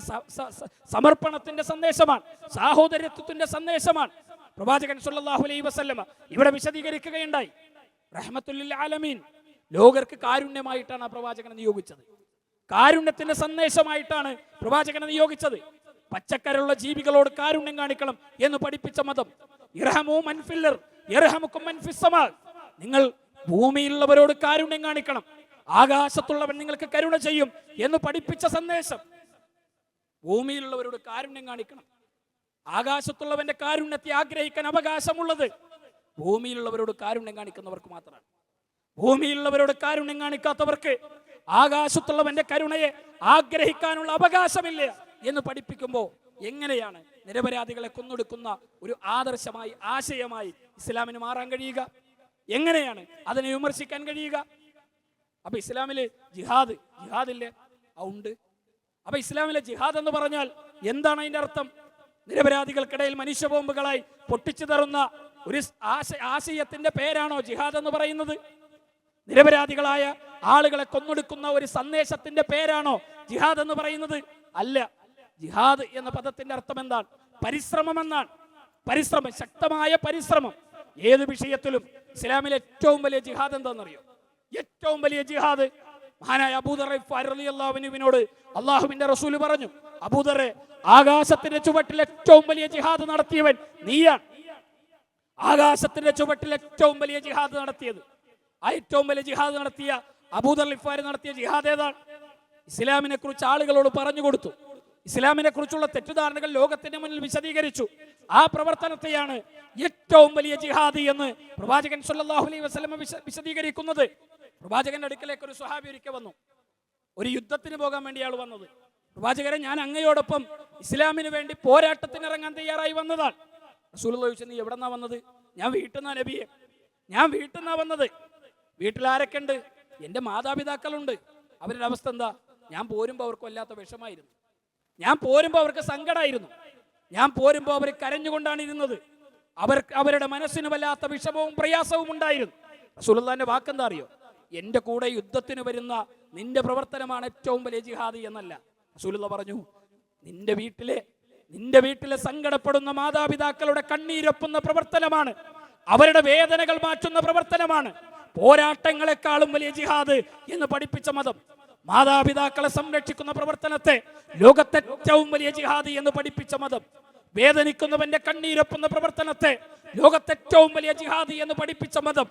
സമർപ്പണത്തിന്റെ സന്ദേശമാണ്, സാഹോദര്യത്വത്തിന്റെ സന്ദേശമാണ്. പ്രവാചകൻ സല്ലല്ലാഹു അലൈഹി വസല്ലമ ഇവിടെ വിശദീകരിക്കുകയുണ്ടായി, റഹ്മത്തുൽ ആലമീൻ, ലോകർക്ക് കാരുണ്യമായിട്ടാണ് ആ പ്രവാചകനെ നിയോഗിച്ചത്. കാരുണ്യത്തിന്റെ സന്ദേശമായിട്ടാണ് പ്രവാചകനെ നിയോഗിച്ചത്. പച്ചക്കരുള്ള ജീവികളോട് കാരുണ്യം കാണിക്കണം എന്ന് പഠിപ്പിച്ച മതം. ഇർഹമു മൻ ഫിൽ അർദ് യർഹമുക്കും മൻ ഫിസ് സമാ, നിങ്ങൾ ഭൂമിയിലുള്ളവരോട് കാരുണ്യം കാണിക്കണം, ആകാശത്തുള്ളവൻ നിങ്ങൾക്ക് കരുണ ചെയ്യും എന്ന് പഠിപ്പിച്ച സന്ദേശം. ഭൂമിയിലുള്ളവരോട് കാരുണ്യം കാണിക്കണം. ആകാശത്തുള്ളവന്റെ കാരുണ്യത്തെ ആഗ്രഹിക്കാൻ അവകാശമുള്ളത് ഭൂമിയിലുള്ളവരോട് കാരുണ്യം കാണിക്കുന്നവർക്ക് മാത്രമാണ്. ഭൂമിയിലുള്ളവരോട് കാരുണ്യം കാണിക്കാത്തവർക്ക് ആകാശത്തുള്ളവന്റെ കരുണയെ ആഗ്രഹിക്കാനുള്ള അവകാശമില്ല എന്ന് പഠിപ്പിക്കുമ്പോൾ എങ്ങനെയാണ് നിരപരാധികളെ കൊന്നൊടുക്കുന്ന ഒരു ആദർശമായി, ആശയമായി ഇസ്ലാമിന് മാറാൻ കഴിയുക? എങ്ങനെയാണ് അതിനെ വിമർശിക്കാൻ കഴിയുക? അപ്പൊ ഇസ്ലാമില് ജിഹാദില്ലേ? ഉണ്ട്. അപ്പൊ ഇസ്ലാമിലെ ജിഹാദ് എന്ന് പറഞ്ഞാൽ എന്താണ് അതിന്റെ അർത്ഥം? നിരപരാധികൾക്കിടയിൽ മനുഷ്യ ബോംബുകളായി പൊട്ടിച്ചു തരുന്ന ഒരു ആശയത്തിന്റെ പേരാണോ ജിഹാദ് എന്ന് പറയുന്നത്? നിരപരാധികളായ ആളുകളെ കൊന്നൊടുക്കുന്ന ഒരു സന്ദേശത്തിന്റെ പേരാണോ ജിഹാദ് എന്ന് പറയുന്നത്? അല്ല. ജിഹാദ് എന്ന പദത്തിന്റെ അർത്ഥം എന്താണ്? പരിശ്രമം എന്നാണ്. പരിശ്രമം, ശക്തമായ പരിശ്രമം. ഏത് വിഷയത്തിലും ഇസ്ലാമിലെ ഏറ്റവും വലിയ ജിഹാദ് എന്താണെന്നറിയോ? ഏറ്റവും വലിയ ജിഹാദ് മഹാനായ അബൂദർ റളിയല്ലാഹു അൻഹുവിനോട് അള്ളാഹുവിന്റെ റസൂൽ പറഞ്ഞു, അബൂദറെ, ആകാശത്തിന്റെ ചുവട്ടിൽ ഏറ്റവും വലിയ ജിഹാദ് നടത്തിയവൻ നീയാണ്. ആകാശത്തിന്റെ ചുവട്ടിൽ ഏറ്റവും വലിയ ജിഹാദ് നടത്തിയത്, ആ ഏറ്റവും വലിയ ജിഹാദ് നടത്തിയ അബൂദർ ഗിഫാരി നടത്തിയ ജിഹാദ് ഏതാണ്? ഇസ്ലാമിനെ കുറിച്ച് ആളുകളോട് പറഞ്ഞു കൊടുത്തു. ഇസ്ലാമിനെ കുറിച്ചുള്ള തെറ്റിദ്ധാരണകൾ ലോകത്തിന്റെ മുന്നിൽ വിശദീകരിച്ചു. ആ പ്രവർത്തനത്തെയാണ് ഏറ്റവും വലിയ ജിഹാദ് എന്ന് പ്രവാചകൻ സല്ലല്ലാഹു അലൈഹി വസല്ലം വിശദീകരിക്കുന്നത്. പ്രവാചകന്റെ അടുക്കലേക്ക് ഒരു സ്വഹാബി ഒരിക്കൽ വന്നു. ഒരു യുദ്ധത്തിന് പോകാൻ വേണ്ടി അയാൾ വന്നത്. പ്രവാചകരെ, ഞാൻ അങ്ങയോടൊപ്പം ഇസ്ലാമിന് വേണ്ടി പോരാട്ടത്തിന് ഇറങ്ങാൻ തയ്യാറായി വന്നതാണ്. റസൂലുള്ളാഹി ചോദിച്ചു, നീ എവിടെന്നാ വന്നത്? ഞാൻ വീട്ടിൽ നിന്നാ നബിയെ, ഞാൻ വീട്ടിൽ നിന്നാ വന്നത്. വീട്ടിൽ ആരൊക്കെ ഉണ്ട്? എൻ്റെ മാതാപിതാക്കളുണ്ട്. അവരുടെ അവസ്ഥ എന്താ? ഞാൻ പോരുമ്പോൾ അവർക്ക് വല്ലാത്ത വിഷമായിരുന്നു, ഞാൻ പോരുമ്പോൾ അവർക്ക് സങ്കടമായിരുന്നു, ഞാൻ പോരുമ്പോൾ അവർ കരഞ്ഞുകൊണ്ടാണ് ഇരുന്നത്, അവരുടെ മനസ്സിന് വല്ലാത്ത വിഷമവും പ്രയാസവും ഉണ്ടായിരുന്നു. റസൂലുള്ളാഹിന്റെ വാക്കെന്താ അറിയോ? എൻ്റെ കൂടെ യുദ്ധത്തിന് വരുന്ന നിന്റെ പ്രവർത്തനമാണ് ഏറ്റവും വലിയ ജിഹാദ് എന്നല്ല. റസൂലുള്ളാഹി പറഞ്ഞു, നിന്റെ വീട്ടിലെ സങ്കടപ്പെടുന്ന മാതാപിതാക്കളുടെ കണ്ണീരൊപ്പുന്ന പ്രവർത്തനമാണ്, അവരുടെ വേദനകൾ മാറ്റുന്ന പ്രവർത്തനമാണ് പോരാട്ടങ്ങളെക്കാളും വലിയ ജിഹാദ് എന്ന് പഠിപ്പിച്ച മതം. മാതാപിതാക്കളെ സംരക്ഷിക്കുന്ന പ്രവർത്തനത്തെ ലോകത്തെ ഏറ്റവും വലിയ ജിഹാദ് എന്ന് പഠിപ്പിച്ച മതം. വേദനിക്കുന്നവന്റെ കണ്ണീരൊപ്പുന്ന പ്രവർത്തനത്തെ ലോകത്തെ ഏറ്റവും വലിയ ജിഹാദ് എന്ന് പഠിപ്പിച്ച മതം.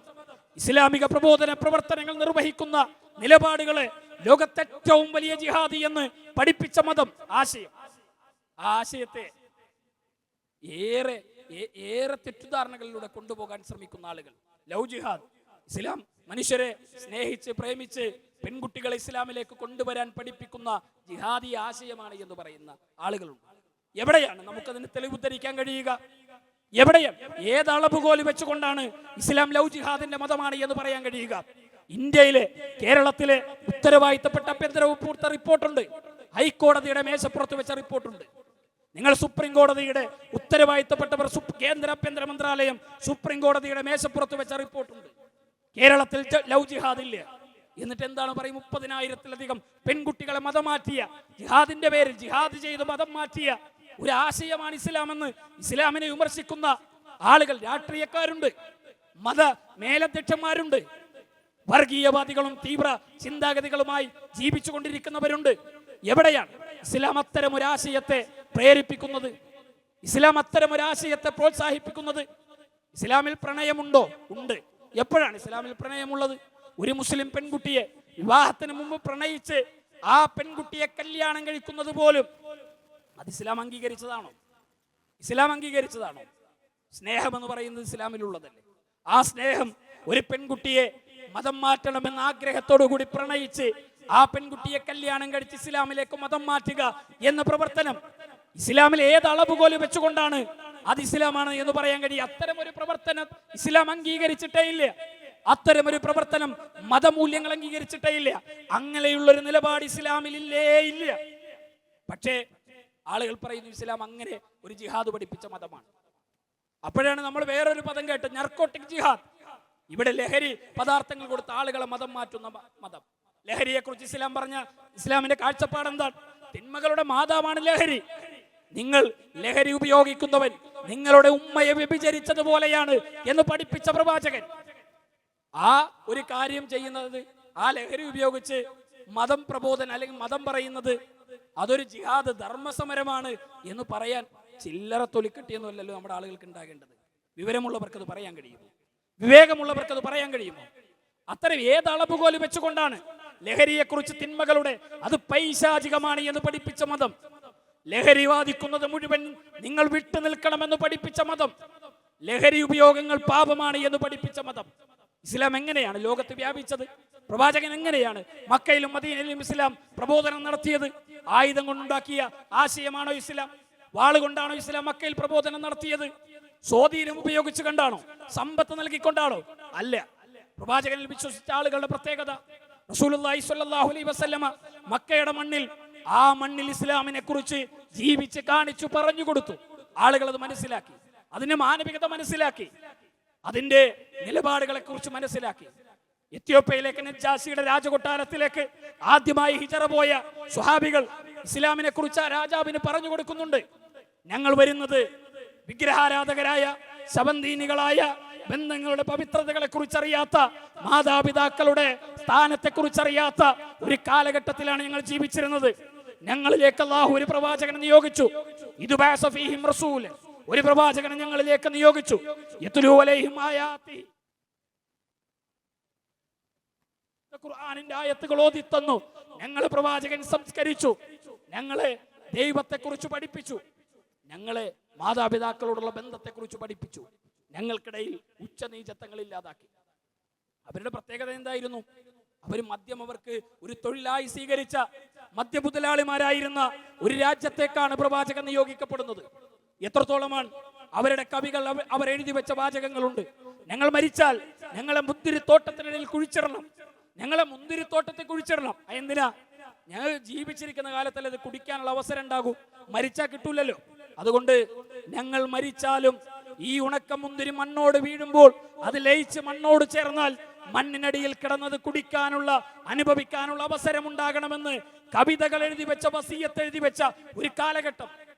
ഇസ്ലാമിക പ്രബോധന പ്രവർത്തനങ്ങൾ നിർവഹിക്കുന്ന നിലപാടുകളെ ലോകത്തെ ഏറ്റവും വലിയ ജിഹാദ് എന്ന് പഠിപ്പിച്ച മതം. ആശയം, ആ ആശയത്തെ ഏറെ തെറ്റിദ്ധാരണകളിലൂടെ കൊണ്ടുപോകാൻ ശ്രമിക്കുന്ന ആളുകൾ. ലവ് ജിഹാദ്, ഇസ്ലാം മനുഷ്യരെ സ്നേഹിച്ച് പ്രേമിച്ച് പെൺകുട്ടികളെ ഇസ്ലാമിലേക്ക് കൊണ്ടുവരാൻ പഠിപ്പിക്കുന്ന ജിഹാദി ആശയമാണ് എന്ന് പറയുന്ന ആളുകളുണ്ട്. എവിടെയാണ് നമുക്കതിന് തെളിവുദ്ധരിക്കാൻ കഴിയുക? എവിടെയാണ്, ഏത് അളവുകോൽ വെച്ചുകൊണ്ടാണ് ഇസ്ലാം ലവ് ജിഹാദിന്റെ മതമാണ് എന്ന് പറയാൻ കഴിയുക? ഇന്ത്യയിലെ, കേരളത്തിലെ ഉത്തരവാദിത്തപ്പെട്ട ആഭ്യന്തര വകുപ്പ് റിപ്പോർട്ടുണ്ട്, ഹൈക്കോടതിയുടെ മേശപ്പുറത്ത് വെച്ച റിപ്പോർട്ടുണ്ട്. നിങ്ങൾ സുപ്രീം കോടതിയുടെ ഉത്തരവാദിത്തപ്പെട്ടവർ, കേന്ദ്ര ആഭ്യന്തര മന്ത്രാലയം സുപ്രീം കോടതിയുടെ മേശപ്പുറത്ത് വെച്ച റിപ്പോർട്ടുണ്ട്. കേരളത്തിൽ ലവ് ജിഹാദ് ഇല്ല. എന്നിട്ട് എന്താണ് പറയും? 30,000-ത്തിലധികം പെൺകുട്ടികളെ മതം മാറ്റിയ, ജിഹാദിന്റെ പേരിൽ ജിഹാദ് ചെയ്ത് മതം മാറ്റിയ ഒരു ആശയമാണ് ഇസ്ലാമെന്ന് ഇസ്ലാമിനെ വിമർശിക്കുന്ന ആളുകൾ, രാഷ്ട്രീയക്കാരുണ്ട്, മത മേലധ്യക്ഷന്മാരുണ്ട്, വർഗീയവാദികളും തീവ്ര ചിന്താഗതികളുമായി ജീവിച്ചു കൊണ്ടിരിക്കുന്നവരുണ്ട്. എവിടെയാണ് ഇസ്ലാം അത്തരം ഒരു ആശയത്തെ പ്രേരിപ്പിക്കുന്നത്? ഇസ്ലാം അത്തരം ഒരു ആശയത്തെ പ്രോത്സാഹിപ്പിക്കുന്നത്? ഇസ്ലാമിൽ പ്രണയമുണ്ടോ? ഉണ്ട്. എപ്പോഴാണ് ഇസ്ലാമിൽ പ്രണയമുള്ളത്? ഒരു മുസ്ലിം പെൺകുട്ടിയെ വിവാഹത്തിന് മുമ്പ് പ്രണയിച്ച് ആ പെൺകുട്ടിയെ കല്യാണം കഴിക്കുന്നത് പോലും അത് ഇസ്ലാം അംഗീകരിച്ചതാണോ? ഇസ്ലാം അംഗീകരിച്ചതാണോ? സ്നേഹം എന്ന് പറയുന്നത് ഇസ്ലാമിലുള്ളതല്ലേ? ആ സ്നേഹം ഒരു പെൺകുട്ടിയെ മതം മാറ്റണമെന്ന ആഗ്രഹത്തോടു കൂടി പ്രണയിച്ച് ആ പെൺകുട്ടിയെ കല്യാണം കഴിച്ച് ഇസ്ലാമിലേക്ക് മതം മാറ്റുക എന്ന പ്രവർത്തനം ഇസ്ലാമിൽ ഏത് അളവുകോല് വെച്ചുകൊണ്ടാണ് അത് ഇസ്ലാമാണ് എന്ന് പറയാൻ കഴിയും? അത്തരം ഒരു പ്രവർത്തനം ഇസ്ലാം അംഗീകരിച്ചിട്ടേ ഇല്ല. അത്തരം ഒരു പ്രവർത്തനം മതമൂല്യങ്ങൾ അംഗീകരിച്ചിട്ടേ ഇല്ല. അങ്ങനെയുള്ളൊരു നിലപാട് ഇസ്ലാമിൽ ഇല്ല. പക്ഷേ ആളുകൾ പറയുന്നു ഇസ്ലാം അങ്ങനെ ഒരു ജിഹാദ് പഠിപ്പിച്ച മതമാണ്. അപ്പോഴാണ് നമ്മൾ വേറൊരു പദം കേട്ട്, നർക്കോട്ടിക് ജിഹാദ്. ഇവിടെ ലഹരി പദാർത്ഥങ്ങൾ കൊടുത്ത ആളുകളെ മതം മാറ്റുന്ന മതം. ലഹരിയെ കുറിച്ച് ഇസ്ലാം പറഞ്ഞ ഇസ്ലാമിന്റെ കാഴ്ചപ്പാട് എന്താണ്? തിന്മകളുടെ മാതാവാണ് ലഹരി. നിങ്ങൾ ലഹരി ഉപയോഗിക്കുന്നവൻ നിങ്ങളുടെ ഉമ്മയെ വ്യഭിചരിച്ചതുപോലെയാണ് എന്ന് പഠിപ്പിച്ച പ്രവാചകൻ. ആ ഒരു കാര്യം ചെയ്യുന്നത്, ആ ലഹരി ഉപയോഗിച്ച് മതം പ്രബോധനം അല്ലെങ്കിൽ മതം പറയുന്നത് അതൊരു ജിഹാദ് ധർമ്മസമരമാണ് എന്ന് പറയാൻ ചില്ലറ തൊലിക്കട്ടിയൊന്നുമല്ലല്ലോ നമ്മുടെ ആളുകൾക്ക് ഉണ്ടാകേണ്ടത്. വിവരമുള്ളവർക്ക് അത് പറയാൻ കഴിയുമോ? വിവേകമുള്ളവർക്ക് അത് പറയാൻ കഴിയുമോ? അത്തരം ഏത് അളവുകോല് വെച്ചുകൊണ്ടാണ് ലഹരിയെക്കുറിച്ച് തിന്മകളുടെ അത് പൈശാചികമാണ് എന്ന് പഠിപ്പിച്ച മതം, ലഹരി വാദിക്കുന്നത് മുഴുവൻ നിങ്ങൾ വിട്ടു നിൽക്കണമെന്ന് പഠിപ്പിച്ച മതം, ലഹരി ഉപയോഗങ്ങൾ പാപമാണ് എന്ന് പഠിപ്പിച്ച മതം? ഇസ്ലാം എങ്ങനെയാണ് ലോകത്ത് വ്യാപിച്ചത്? പ്രവാചകൻ എങ്ങനെയാണ് മക്കയിലും മദീനയിലും ഇസ്ലാം പ്രബോധനം നടത്തിയത്? ആയുധം കൊണ്ടുണ്ടാക്കിയ ആശയമാണോ ഇസ്ലാം? വാളുകൊണ്ടാണോ ഇസ്ലാം മക്കയിൽ പ്രബോധനം നടത്തിയത്? സ്വാധീനം ഉപയോഗിച്ചു കണ്ടാണോ? സമ്പത്ത് നൽകിക്കൊണ്ടാണോ? അല്ല. പ്രവാചകനിൽ വിശ്വസിച്ച ആളുകളുടെ പ്രത്യേകത, റസൂലുള്ളാഹി സ്വല്ലല്ലാഹു അലൈഹി വസല്ലമ മക്കയുടെ മണ്ണിൽ, ആ മണ്ണിൽ ഇസ്ലാമിനെ കുറിച്ച് ജീവിച്ച് കാണിച്ചു പറഞ്ഞു കൊടുത്തു. ആളുകൾ അത് മനസ്സിലാക്കി, അതിന്റെ മാനവികത മനസ്സിലാക്കി, അതിന്റെ നിലപാടുകളെ കുറിച്ച് മനസ്സിലാക്കി. എത്യോപ്യയിലേക്ക് നജാശിയുടെ രാജകൊട്ടാരത്തിലേക്ക് ആദ്യമായി ഹിജറ പോയ സ്വഹാബികൾ ഇസ്ലാമിനെ കുറിച്ച് ആ രാജാവിന് പറഞ്ഞു കൊടുക്കുന്നുണ്ട്. ഞങ്ങൾ വരുന്നത് വിഗ്രഹാരാധകരായ ശബന്തീനികളായ ബന്ധങ്ങളുടെ പവിത്രതകളെ കുറിച്ചറിയാത്ത, മാതാപിതാക്കളുടെ സ്ഥാനത്തെ കുറിച്ചറിയാത്ത ഒരു കാലഘട്ടത്തിലാണ് ഞങ്ങൾ ജീവിച്ചിരുന്നത്. ഞങ്ങളിലേക്ക് അല്ലാഹു ഒരു പ്രവാചകനെ നിയോഗിച്ചു. ഇത് ബഅസ ഫീഹിം റസൂലൻ, ഒരു പ്രവാചകനെ ഞങ്ങളിലേക്ക് നിയോഗിച്ചു. യത്ലൂ അലൈഹിം ആയാതി, ഖുർആനിന്റെ ആയത്തുകൾ ഓതി തന്നു. ഞങ്ങളെ പ്രവാചകൻ സംസ്കരിച്ചു, ഞങ്ങളെ ദൈവത്തെക്കുറിച്ച് പഠിപ്പിച്ചു, ഞങ്ങളെ മാതാപിതാക്കളോടുള്ള ബന്ധത്തെക്കുറിച്ച് പഠിപ്പിച്ചു, ഞങ്ങൾക്കിടയിൽ ഉച്ചനീചത്വങ്ങൾ ഇല്ലാതാക്കി. അവരുടെ പ്രത്യേകത എന്തായിരുന്നു? അവർ മദ്യം അവർക്ക് ഒരു തൊഴിലായി സ്വീകരിച്ച മദ്യമുതലാളിമാരായിരുന്ന ഒരു രാജ്യത്തേക്കാണ് പ്രവാചകൻ നിയോഗിക്കപ്പെടുന്നത്. എത്രത്തോളമാണ് അവരുടെ കവികൾ അവർ എഴുതി വെച്ച വാചകങ്ങളുണ്ട്. ഞങ്ങൾ മരിച്ചാൽ ഞങ്ങളെ മുന്തിരിത്തോട്ടത്തിനിടയിൽ കുഴിച്ചിടണം, ഞങ്ങളെ മുന്തിരിത്തോട്ടത്തിൽ കുഴിച്ചിടണം. എന്തിനാ? ഞങ്ങൾ ജീവിച്ചിരിക്കുന്ന കാലത്തല്ലേ അത് കുടിക്കാനുള്ള അവസരം ഉണ്ടാകും, മരിച്ചാൽ കിട്ടൂലല്ലോ. അതുകൊണ്ട് ഞങ്ങൾ മരിച്ചാലും ഈ ഉണക്ക മുന്തിരി മണ്ണോട് വീഴുമ്പോൾ അത് ലയിച്ച് മണ്ണോട് ചേർന്നാൽ മണ്ണിനടിയിൽ കിടന്നത് കുടിക്കാനുള്ള, അനുഭവിക്കാനുള്ള അവസരം ഉണ്ടാകണമെന്ന് കവിതകൾ എഴുതി വെച്ച, വസിയത്ത് എഴുതി വെച്ച ഒരു കാലഘട്ടം.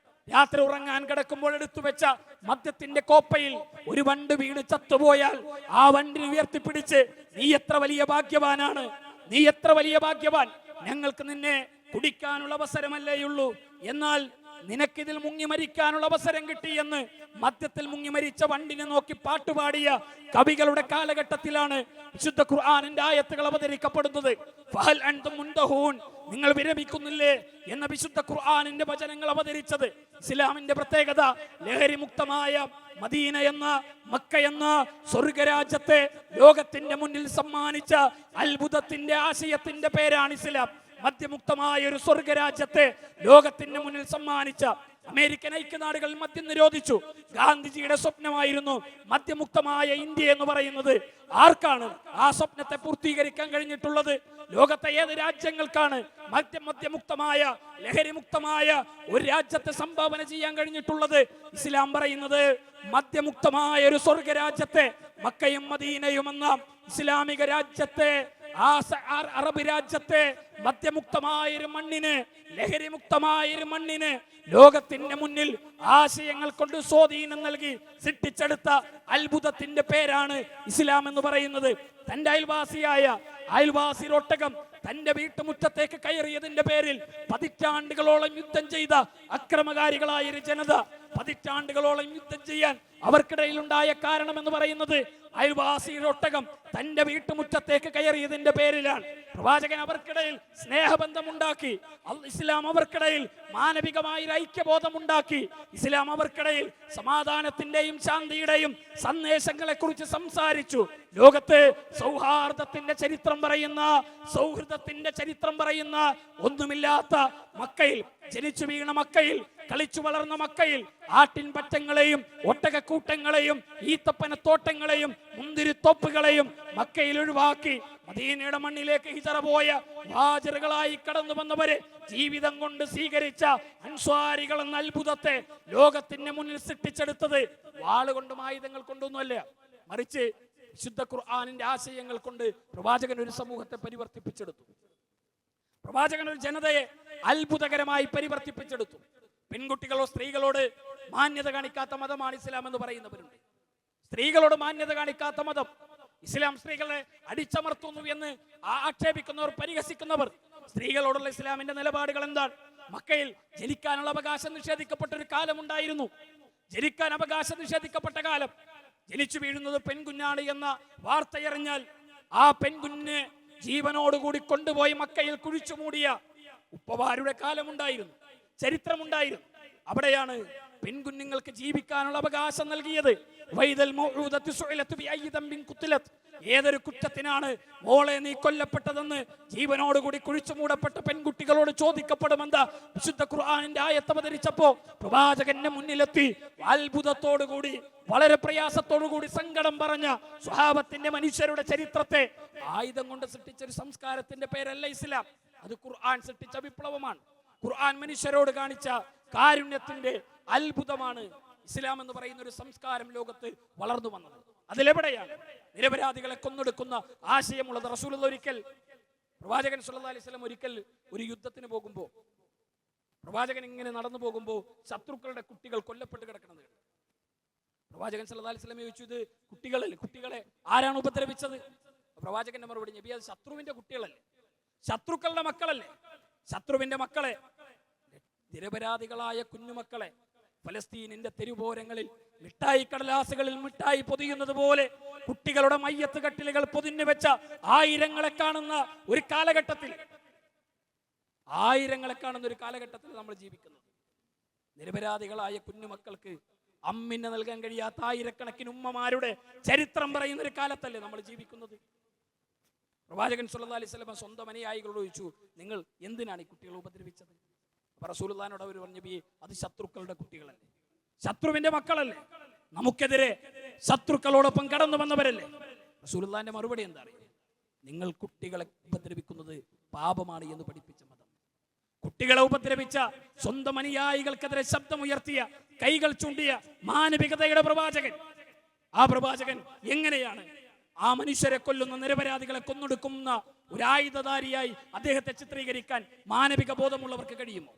രാത്രി ഉറങ്ങാൻ കിടക്കുമ്പോൾ എടുത്തു വെച്ച മദ്യത്തിന്റെ കോപ്പയിൽ ഒരു വണ്ട് വീണ് ചത്തുപോയാൽ ആ വണ്ടിനെ ഉയർത്തിപ്പിടിച്ച് നീ എത്ര വലിയ ഭാഗ്യവാനാണ്, നീ എത്ര വലിയ ഭാഗ്യവാൻ, ഞങ്ങൾക്ക് നിന്നെ കുടിക്കാനുള്ള അവസരമല്ലേയുള്ളൂ, എന്നാൽ നിനക്കിതിൽ മുങ്ങി മരിക്കാനുള്ള അവസരം കിട്ടി എന്ന് മദ്യത്തിൽ മുങ്ങി മരിച്ച വണ്ടിനെ നോക്കി പാട്ടുപാടിയ കവികളുടെ കാലഘട്ടത്തിലാണ് വിശുദ്ധ ഖുർആനിന്റെ ആയത്തുകൾ അവതരിക്കപ്പെടുന്നത്. ഫഹൽ അൻതും മുൻതഹൂൻ, നിങ്ങൾ വിരമിക്കുന്നില്ലേ എന്ന വിശുദ്ധ ഖുർആനിന്റെ വചനങ്ങൾ അവതരിച്ചത്. ഇസ്ലാമിന്റെ പ്രത്യേകത, ലഹരി മുക്തമായ മദീന എന്ന, മക്ക എന്ന സ്വർഗരാജ്യത്തെ ലോകത്തിന്റെ മുന്നിൽ സമ്മാനിച്ച അത്ഭുതത്തിന്റെ ആശയത്തിന്റെ പേരാണ് ഇസ്ലാം. മദ്യമുക്തമായ ഒരു സ്വർഗരാജ്യത്തെ ലോകത്തിന്റെ മുന്നിൽ സമ്മാനിച്ച അമേരിക്കൻ ഐക്യനാടുകൾ മദ്യം നിരോധിച്ചു. ഗാന്ധിജിയുടെ സ്വപ്നമായിരുന്നു മദ്യമുക്തമായ ഇന്ത്യ എന്ന് പറയുന്നത്. ആർക്കാണ് ആ സ്വപ്നത്തെ പൂർത്തീകരിക്കാൻ കഴിഞ്ഞിട്ടുള്ളത്? ലോകത്തെ ഏത് രാജ്യങ്ങൾക്കാണ് മദ്യമുക്തമായ, ലഹരിമുക്തമായ ഒരു രാജ്യത്തെ സംഭാവന ചെയ്യാൻ കഴിഞ്ഞിട്ടുള്ളത്? ഇസ്ലാം പറയുന്നത് മദ്യമുക്തമായ ഒരു സ്വർഗരാജ്യത്തെ, മക്കയും മദീനയും എന്ന ഇസ്ലാമിക രാജ്യത്തെ, ആ അറബ് രാജ്യത്തെ മദ്യമുക്തമായൊരു മണ്ണിന്, ലഹരിമുക്തമായൊരു മണ്ണിന് ലോകത്തിന്റെ മുന്നിൽ ആശയങ്ങൾ കൊണ്ട് സ്വാധീനം നൽകി സൃഷ്ടിച്ചെടുത്ത അത്ഭുതത്തിന്റെ പേരാണ് ഇസ്ലാം എന്ന് പറയുന്നത്. തന്റെ അയൽവാസി ഒട്ടകം തന്റെ വീട്ടുമുറ്റത്തേക്ക് കയറിയതിന്റെ പേരിൽ പതിറ്റാണ്ടുകളോളം യുദ്ധം ചെയ്ത അക്രമകാരികളായ ഒരു ജനത, പതിറ്റാണ്ടുകളോളം യുദ്ധം ചെയ്യാൻ അവർക്കിടയിൽ ഉണ്ടായ കാരണം എന്ന് പറയുന്നത് അയൽവാസിയുടെ ഒട്ടകം തന്റെ വീട്ടുമുറ്റത്തേക്ക് കയറിയതിന്റെ പേരിലാണ്. പ്രവാചകൻ അവർക്കിടയിൽ സ്നേഹബന്ധമുണ്ടാക്കി, ഇസ്ലാം അവർക്കിടയിൽ മാനവികമായ ഐക്യബോധം ഉണ്ടാക്കി, ഇസ്ലാം അവർക്കിടയിൽ സമാധാനത്തിന്റെയും ശാന്തിയുടെയും സന്ദേശങ്ങളെ കുറിച്ച് സംസാരിച്ചു. ലോകത്ത് സൗഹാർദ്ദത്തിന്റെ ചരിത്രം പറയുന്ന, സൗഹൃദത്തിന്റെ ചരിത്രം പറയുന്ന ഒന്നുമില്ലാത്ത മക്കയിൽ, ജനിച്ചു വീണ മക്കയിൽ, കളിച്ചു വളർന്ന മക്കയിൽ ആട്ടിൻപറ്റങ്ങളെയും ഒട്ടകക്കൂട്ടങ്ങളെയും ഈത്തപ്പനത്തോട്ടങ്ങളെയും മുന്തിരിത്തോപ്പുകളെയും മക്കയിൽ ഒഴിവാക്കി മദീനയുടെ മണ്ണിലേക്ക് ഹിജറ പോയ ഹാജിറുകളായി കടന്നു വന്നവരെ ജീവിതം കൊണ്ട് സ്വീകരിച്ച അൻസ്വാരികൾ എന്ന അത്ഭുതത്തെ ലോകത്തിന്റെ മുന്നിൽ സൃഷ്ടിച്ചെടുത്തത് വാളുകൊണ്ടും ആയുധങ്ങൾ കൊണ്ടൊന്നുമല്ല, മറിച്ച് വിശുദ്ധ ഖുർആനിന്റെ ആശയങ്ങൾ കൊണ്ട് പ്രവാചകൻ ഒരു സമൂഹത്തെ പരിവർത്തിപ്പിച്ചെടുത്തു. പ്രവാചകൻ ഒരു ജനതയെ അത്ഭുതകരമായി പരിവർത്തിപ്പിച്ചെടുത്തു. പെൺകുട്ടികളോ സ്ത്രീകളോട് മാന്യത കാണിക്കാത്ത മതമാണ് ഇസ്ലാം എന്ന് പറയുന്നവരുണ്ട്. സ്ത്രീകളോട് മാന്യത കാണിക്കാത്ത മതം ഇസ്ലാം, സ്ത്രീകളെ അടിച്ചമർത്തുന്നു എന്ന് ആക്ഷേപിക്കുന്നവർ, പരിഹസിക്കുന്നവർ, സ്ത്രീകളോടുള്ള ഇസ്ലാമിന്റെ നിലപാടുകൾ എന്താണ്? മക്കയിൽ ജനിക്കാനുള്ള അവകാശം നിഷേധിക്കപ്പെട്ട ഒരു കാലമുണ്ടായിരുന്നു. ജനിക്കാൻ അവകാശം നിഷേധിക്കപ്പെട്ട കാലം. ജനിച്ചു വീഴുന്നത് പെൺകുഞ്ഞാണ് എന്ന വാർത്തയറിഞ്ഞാൽ ആ പെൺകുഞ്ഞിനെ ജീവനോടുകൂടി കൊണ്ടുപോയി മക്കയിൽ കുഴിച്ചു മൂടിയ ഉപ്പമാരുടെ കാലമുണ്ടായിരുന്നു, ചരിത്രമുണ്ടായിരുന്നു. അവിടെയാണ് പെൺകുഞ്ഞുങ്ങൾക്ക് ജീവിക്കാനുള്ള അവകാശം നൽകിയത്. ഏതൊരു കുറ്റത്തിനാണ് മോളെ നീ കൊല്ലപ്പെട്ടതെന്ന് ജീവനോടുകൂടി കുഴിച്ചു മൂടപ്പെട്ട പെൺകുട്ടികളോട് ചോദിക്കപ്പെടുമെന്ന് വിശുദ്ധ ഖുർആനിന്റെ ആയത്ത് അവതരിച്ചപ്പോ പ്രവാചകന്റെ മുന്നിലെത്തി അത്ഭുതത്തോടുകൂടി, വളരെ പ്രയാസത്തോടുകൂടി സങ്കടം പറഞ്ഞ സ്വഹാബത്തിന്റെ മനുഷ്യരുടെ ചരിത്രത്തെ ആയുധം കൊണ്ട് സൃഷ്ടിച്ച ഒരു സംസ്കാരത്തിന്റെ പേരല്ല ഇസ്ലാം. അത് ഖുർആൻ സൃഷ്ടിച്ച വിപ്ലവമാണ്. ഖുർആൻ മനുഷ്യരോട് കാണിച്ച കാരുണ്യത്തിന്റെ അത്ഭുതമാണ് ഇസ്ലാം എന്ന് പറയുന്ന ഒരു സംസ്കാരം ലോകത്ത് വളർന്നു വന്നത്. അതിലെവിടെയാണ് നിരപരാധികളെ കൊന്നൊടുക്കുന്ന ആശയമുള്ളത്? റസൂലുള്ളാഹി ഒരിക്കൽ, പ്രവാചകൻ സല്ലല്ലാഹു അലൈഹി വസല്ലം ഒരിക്കൽ ഒരു യുദ്ധത്തിന് പോകുമ്പോൾ പ്രവാചകൻ ഇങ്ങനെ നടന്നു പോകുമ്പോൾ ശത്രുക്കളുടെ കുട്ടികൾ കൊല്ലപ്പെട്ട് കിടക്കുന്നത്. പ്രവാചകൻ സല്ലല്ലാഹു അലൈഹി വസല്ലം ചോദിച്ചു, ഇത് കുട്ടികളല്ലേ, കുട്ടികളെ ആരാണ് ഉപദ്രവിച്ചത്? പ്രവാചകന്റെ മറുപടി, നബി അത് ശത്രുവിന്റെ കുട്ടികളല്ലേ, ശത്രുക്കളുടെ മക്കളല്ലേ. ശത്രുവിന്റെ മക്കളെ, നിരപരാധികളായ കുഞ്ഞുമക്കളെ ഫലസ്തീനിന്റെ തെരുവോരങ്ങളിൽ മിഠായി കടലാസുകളിൽ മിഠായി പൊതിയുന്നത് പോലെ കുട്ടികളുടെ മയ്യത്ത് കട്ടിലുകൾ പൊതിഞ്ഞു വെച്ച ആയിരങ്ങളെ കാണുന്ന ഒരു കാലഘട്ടത്തിൽ, നമ്മൾ ജീവിക്കുന്നത്. നിരപരാധികളായ കുഞ്ഞുമക്കൾക്ക് അമ്മിനെ നൽകാൻ കഴിയാത്ത ആയിരക്കണക്കിന് ഉമ്മമാരുടെ ചരിത്രം പറയുന്ന ഒരു കാലത്തല്ലേ നമ്മൾ ജീവിക്കുന്നത്. പ്രവാചകൻ സല്ലല്ലാഹു അലൈഹി വസല്ലം സ്വന്തം അനുയായികളോട് ചോദിച്ചു, നിങ്ങൾ എന്തിനാണ് ഈ കുട്ടികളെ ഉപദ്രവിച്ചത്? അപ്പൊ റസൂലുള്ളാഹിനോട് അവർ പറഞ്ഞു, നബിയെ, അത് ശത്രുക്കളുടെ കുട്ടികളല്ലേ, ശത്രുവിന്റെ മക്കളല്ലേ, നമുക്കെതിരെ ശത്രുക്കളോടൊപ്പം കടന്നു വന്നവരല്ലേ. റസൂലുള്ളാഹിന്റെ മറുപടി എന്താ അറിയോ? നിങ്ങൾ കുട്ടികളെ ഉപദ്രവിക്കുന്നത് പാപമാണ് എന്ന് പഠിപ്പിച്ച മതം. കുട്ടികളെ ഉപദ്രവിച്ച സ്വന്തം അനുയായികൾക്കെതിരെ ശബ്ദമുയർത്തിയ, കൈകൾ ചൂണ്ടിയ മാനവികതയുടെ പ്രവാചകൻ, ആ പ്രവാചകൻ എങ്ങനെയാണ് ആ മനുഷ്യരെ കൊല്ലുന്ന, നിരപരാധികളെ കൊന്നൊടുക്കുന്ന ഒരു ആയുധധാരിയായി അദ്ദേഹത്തെ ചിത്രീകരിക്കാൻ മാനവിക ബോധമുള്ളവർക്ക് കഴിയുമോ?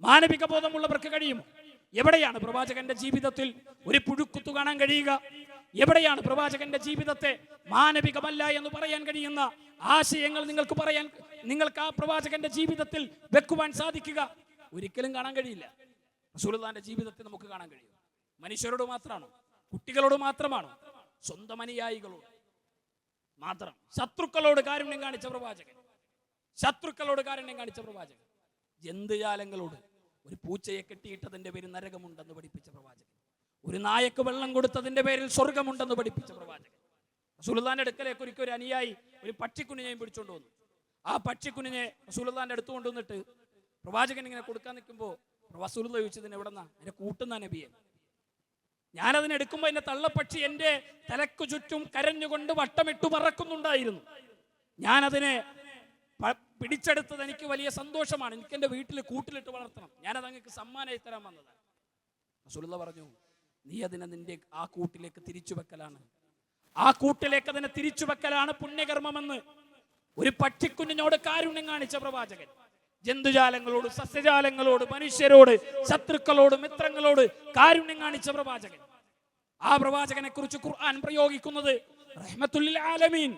മാനവിക ബോധമുള്ളവർക്ക് കഴിയുമോ? എവിടെയാണ് പ്രവാചകന്റെ ജീവിതത്തിൽ ഒരു പുഴുക്കുത്തു കാണാൻ കഴിയുക? എവിടെയാണ് പ്രവാചകന്റെ ജീവിതത്തെ മാനവികമല്ല എന്ന് പറയാൻ കഴിയുന്ന ആശയങ്ങൾ നിങ്ങൾക്ക് ആ പ്രവാചകന്റെ ജീവിതത്തിൽ വെക്കുവാൻ സാധിക്കുക? ഒരിക്കലും കാണാൻ കഴിയില്ല. റസൂലുള്ളാഹിന്റെ ജീവിതത്തിൽ നമുക്ക് കാണാൻ കഴിയും. മനുഷ്യരോട് മാത്രമാണോ? കുട്ടികളോട് മാത്രമാണോ? സ്വന്തം അനുയായികളോട് മാത്രം. ശത്രുക്കളോട് കാരുണ്യം കാണിച്ച പ്രവാചകൻ, ജന്തുജാലങ്ങളോട്, ഒരു പൂച്ചയെ കെട്ടിയിട്ടതിന്റെ പേരിൽ നരകമുണ്ടെന്ന് പഠിപ്പിച്ച പ്രവാചകൻ, ഒരു നായക്ക് വെള്ളം കൊടുത്തതിന്റെ പേരിൽ സ്വർഗമുണ്ടെന്ന് പഠിപ്പിച്ച പ്രവാചകൻ. റസൂലുള്ളാഹിന്റെ അടുക്കലേക്ക് ഒരിക്കൽ ഒരു അനുയായി ഒരു പക്ഷിക്കുഞ്ഞിനെയും പിടിച്ചോണ്ട് വന്നു. ആ പക്ഷിക്കുഞ്ഞിനെ റസൂലുള്ളാഹിന്റെ അടുത്ത് കൊണ്ടുവന്നിട്ട് പ്രവാചകൻ ഇങ്ങനെ കൊടുക്കാൻ നിൽക്കുമ്പോൾ റസൂലുള്ളാഹി ചോദിച്ചതിന് എവിടെന്നാ? എന്നെ കൂട്ടുന്ന നബിയെ. ഞാനതിനെ എടുക്കുമ്പോൾ എന്റെ തള്ളപ്പക്ഷി എന്റെ തലക്കു ചുറ്റും കരഞ്ഞുകൊണ്ട് വട്ടമിട്ടു പറക്കുന്നുണ്ടായിരുന്നു. ഞാനതിനെ പിടിച്ചെടുത്തത് എനിക്ക് വലിയ സന്തോഷമാണ്. എനിക്ക് എന്റെ വീട്ടിൽ കൂട്ടിലിട്ട് വളർത്തണം. ഞാനത് അങ്ങക്ക് സമ്മാനമായി തരാൻ വന്നതാണ്. റസൂലുള്ളാഹി പറഞ്ഞു, നീ അതിനെ നിന്റെ ആ കൂട്ടിലേക്ക് തിരിച്ചു വെക്കലാണ്, അതിനെ തിരിച്ചു വെക്കലാണ് പുണ്യകർമ്മമെന്ന് ഒരു പക്ഷിക്കുഞ്ഞിനോട് കാരുണ്യം കാണിച്ച പ്രവാചകൻ. ജന്തുജാലങ്ങളോട്, സസ്യജാലങ്ങളോട്, മനുഷ്യരോട്, ശത്രുക്കളോട്, മിത്രങ്ങളോട് കാരുണ്യം കാണിച്ച പ്രവാചകൻ. ആ പ്രവാചകനെ കുറിച്ച് ഖുർആൻ പ്രയോഗിക്കുന്നത് റഹ്മത്തുൽ ആലമീൻ,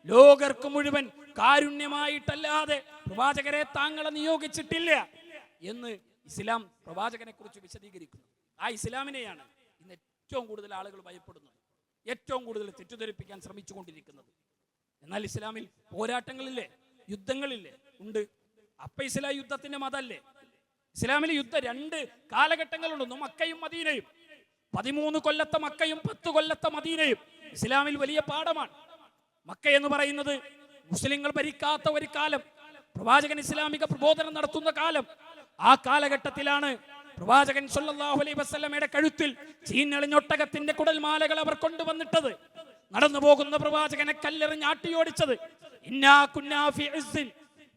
ലോകർക്ക് മുഴുവൻ കാരുണ്യമായിട്ടല്ലാതെ പ്രവാചകരെ താങ്കളെ നിയോഗിച്ചിട്ടില്ല എന്ന് ഇസ്ലാം പ്രവാചകനെ കുറിച്ച് വിശദീകരിക്കുന്നു. ആ ഇസ്ലാമിനെയാണ് ഇന്ന് ഏറ്റവും കൂടുതൽ ആളുകൾ ഭയപ്പെടുന്നത്, ഏറ്റവും കൂടുതൽ തെറ്റിദ്ധരിപ്പിക്കാൻ ശ്രമിച്ചുകൊണ്ടിരിക്കുന്നത്. എന്നാൽ ഇസ്ലാമിൽ പോരാട്ടങ്ങളില്ലേ, യുദ്ധങ്ങളില്ലേ? ഉണ്ട്. അപ്പൊ ഇസ്ലാം യുദ്ധത്തിന്റെ മതല്ലേ? ഇസ്ലാമിൽ യുദ്ധം 2 കാലഘട്ടങ്ങളുണ്ട്, ഒന്ന് മക്കയും മദീനയും. 13 കൊല്ലത്തെ മക്കയും 10 കൊല്ലത്തെ മദീനയും ഇസ്ലാമിൽ വലിയ പാഠമാണ്. മക്ക എന്ന് പറയുന്നത് മുസ്ലിങ്ങൾ ഭരിക്കാത്ത ഒരു കാലം, പ്രവാചകൻ ഇസ്ലാമിക പ്രബോധനം നടത്തുന്ന കാലം. ആ കാലഘട്ടത്തിലാണ് പ്രവാചകൻ സല്ലല്ലാഹു അലൈഹി വസല്ലമയുടെ കഴുത്തിൽ ചീഞ്ഞളിഞ്ഞൊട്ടകത്തിന്റെ കുടൽമാലകൾ അവർ കൊണ്ടുവന്നിട്ടത്. നടന്നു പോകുന്ന പ്രവാചകനെ കല്ലെറിഞ്ഞ് ആട്ടിയോടിച്ചത്. ഇന്നാ കുന്നാ ഫീ ഇസ്സിൻ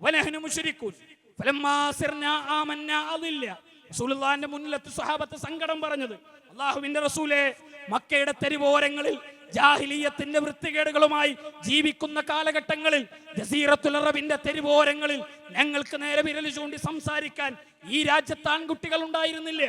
വനഹ്നു മുശ്രികൂൻ ഫലമ്മാ സിർനാ ആമന്നാ അദില്ല. റസൂലുള്ളാഹിന്റെ മുന്നിലെത്തി സ്വഹാബത്ത് സങ്കടം പറഞ്ഞത്, അല്ലാഹുവിന്റെ റസൂലേ, മക്കയുടെ തെരുവോരങ്ങളിൽ ജാഹിലിയത്തിന്റെ വൃത്തികേടുകളുമായി ജീവിക്കുന്ന കാലഘട്ടങ്ങളിൽ ജസീറത്തുൽ അറബിന്റെ തെരുവോരങ്ങളിൽ ഞങ്ങൾക്ക് നേരെ വിരൽ ചൂണ്ടി സംസാരിക്കാൻ ഈ രാജ്യത്ത് ആൺകുട്ടികൾ ഉണ്ടായിരുന്നില്ല.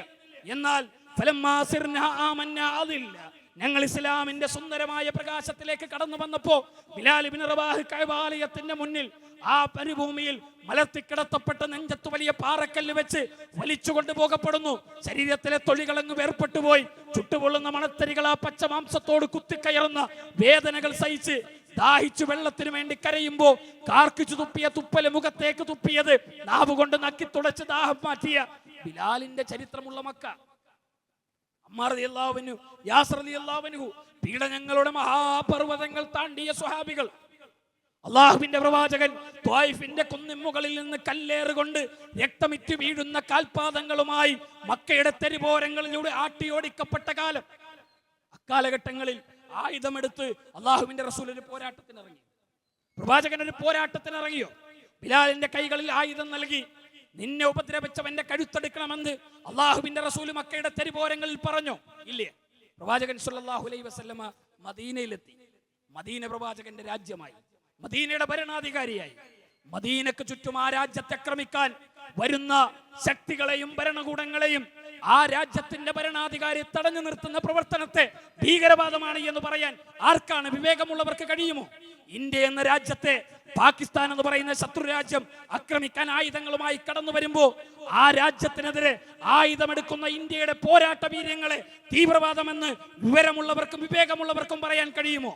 എന്നാൽ ഫലമ്മാ സിർനാ ആമന്നാ അദില്ല, ഞങ്ങൾ ഇസ്ലാമിന്റെ സുന്ദരമായ പ്രകാശത്തിലേക്ക് കടന്നു വന്നപ്പോ ബിലാൽ ഇബ്നു റബാഹ് കഅബാലയത്തിന്റെ മുന്നിൽ ആ പരിഭൂമിയിൽ മലർത്തിക്കിടത്തപ്പെട്ട നെഞ്ചത്ത് വലിയ പാറക്കല്ല് വെച്ച് വലിച്ചുകൊണ്ട് പോകപ്പെടുന്നു. ശരീരത്തിലെ തൊലികളങ്ങ് വേർപെട്ടുപോയി. ചുട്ടുപൊള്ളുന്ന മണത്തരികൾ ആ പച്ച മാംസത്തോട് കുത്തിക്കയറുന്ന വേദനകൾ സഹിച്ച് ദാഹിച്ചു വെള്ളത്തിന് വേണ്ടി കരയുമ്പോ കാർക്കിച്ചു തുപ്പിയ തുപ്പല് മുഖത്തേക്ക് തുപ്പിയത് നാവുകൊണ്ട് നക്കി തുടച്ച് ദാഹം മാറ്റിയ ബിലാലിന്റെ ചരിത്രമുള്ള മക്ക. അമ്മാർ റളിയല്ലാഹു അൻഹു, യാസർ റളിയല്ലാഹു അൻഹു, പീഡനങ്ങളുടെ മഹാപർവ്വതങ്ങൾ താണ്ടിയ സ്വഹാബികൾ. അള്ളാഹുവിന്റെ പ്രവാചകൻ ത്വായിഫിന്റെ കുന്നിന്മുകളിൽ നിന്ന് കല്ലേറുകൊണ്ട് രക്തമിറ്റ് വീഴുന്ന കാൽപാദങ്ങളുമായി മക്കയുടെ തെരുവോരങ്ങളിലൂടെ ആട്ടിയോടിക്കപ്പെട്ട കാലം. അക്കാലഘട്ടങ്ങളിൽ ആയുധമെടുത്ത് അള്ളാഹുവിന്റെ റസൂൽ ഒരു പോരാട്ടത്തിനിറങ്ങി. പ്രവാചകൻ ഒരു പോരാട്ടത്തിനിറങ്ങിയോ? ബിലാലിന്റെ കൈകളിൽ ആയുധം നൽകി. നിന്നെ ഉപദ്രവിച്ചവന്റെ കഴുത്തെടുക്കണമെന്ന് അള്ളാഹുവിന്റെ റസൂൽ മക്കയുടെ തെരുവോരങ്ങളിൽ പറഞ്ഞോ? ഇല്ലേ. പ്രവാചകൻ സല്ലല്ലാഹു അലൈഹി വസല്ലമ മദീനയിലെത്തി. മദീന പ്രവാചകന്റെ രാജ്യമായി, മദീനയുടെ ഭരണാധികാരിയായി. മദീനക്ക് ചുറ്റും ആ രാജ്യത്തെ ആക്രമിക്കാൻ വരുന്ന ശക്തികളെയും ഭരണകൂടങ്ങളെയും ആ രാജ്യത്തിന്റെ ഭരണാധികാരി തടഞ്ഞു നിർത്തുന്ന പ്രവർത്തനത്തെ ഭീകരവാദമാണ് എന്ന് പറയാൻ ആർക്കാണ് വിവേകമുള്ളവർക്ക് കഴിയുമോ? ഇന്ത്യ എന്ന രാജ്യത്തെ പാകിസ്ഥാൻ എന്ന് പറയുന്ന ശത്രു രാജ്യം ആക്രമിക്കാൻ ആയുധങ്ങളുമായി കടന്നു വരുമ്പോ ആ രാജ്യത്തിനെതിരെ ആയുധമെടുക്കുന്ന ഇന്ത്യയുടെ പോരാട്ട വീര്യങ്ങളെ തീവ്രവാദമെന്ന് വിവരമുള്ളവർക്കും വിവേകമുള്ളവർക്കും പറയാൻ കഴിയുമോ?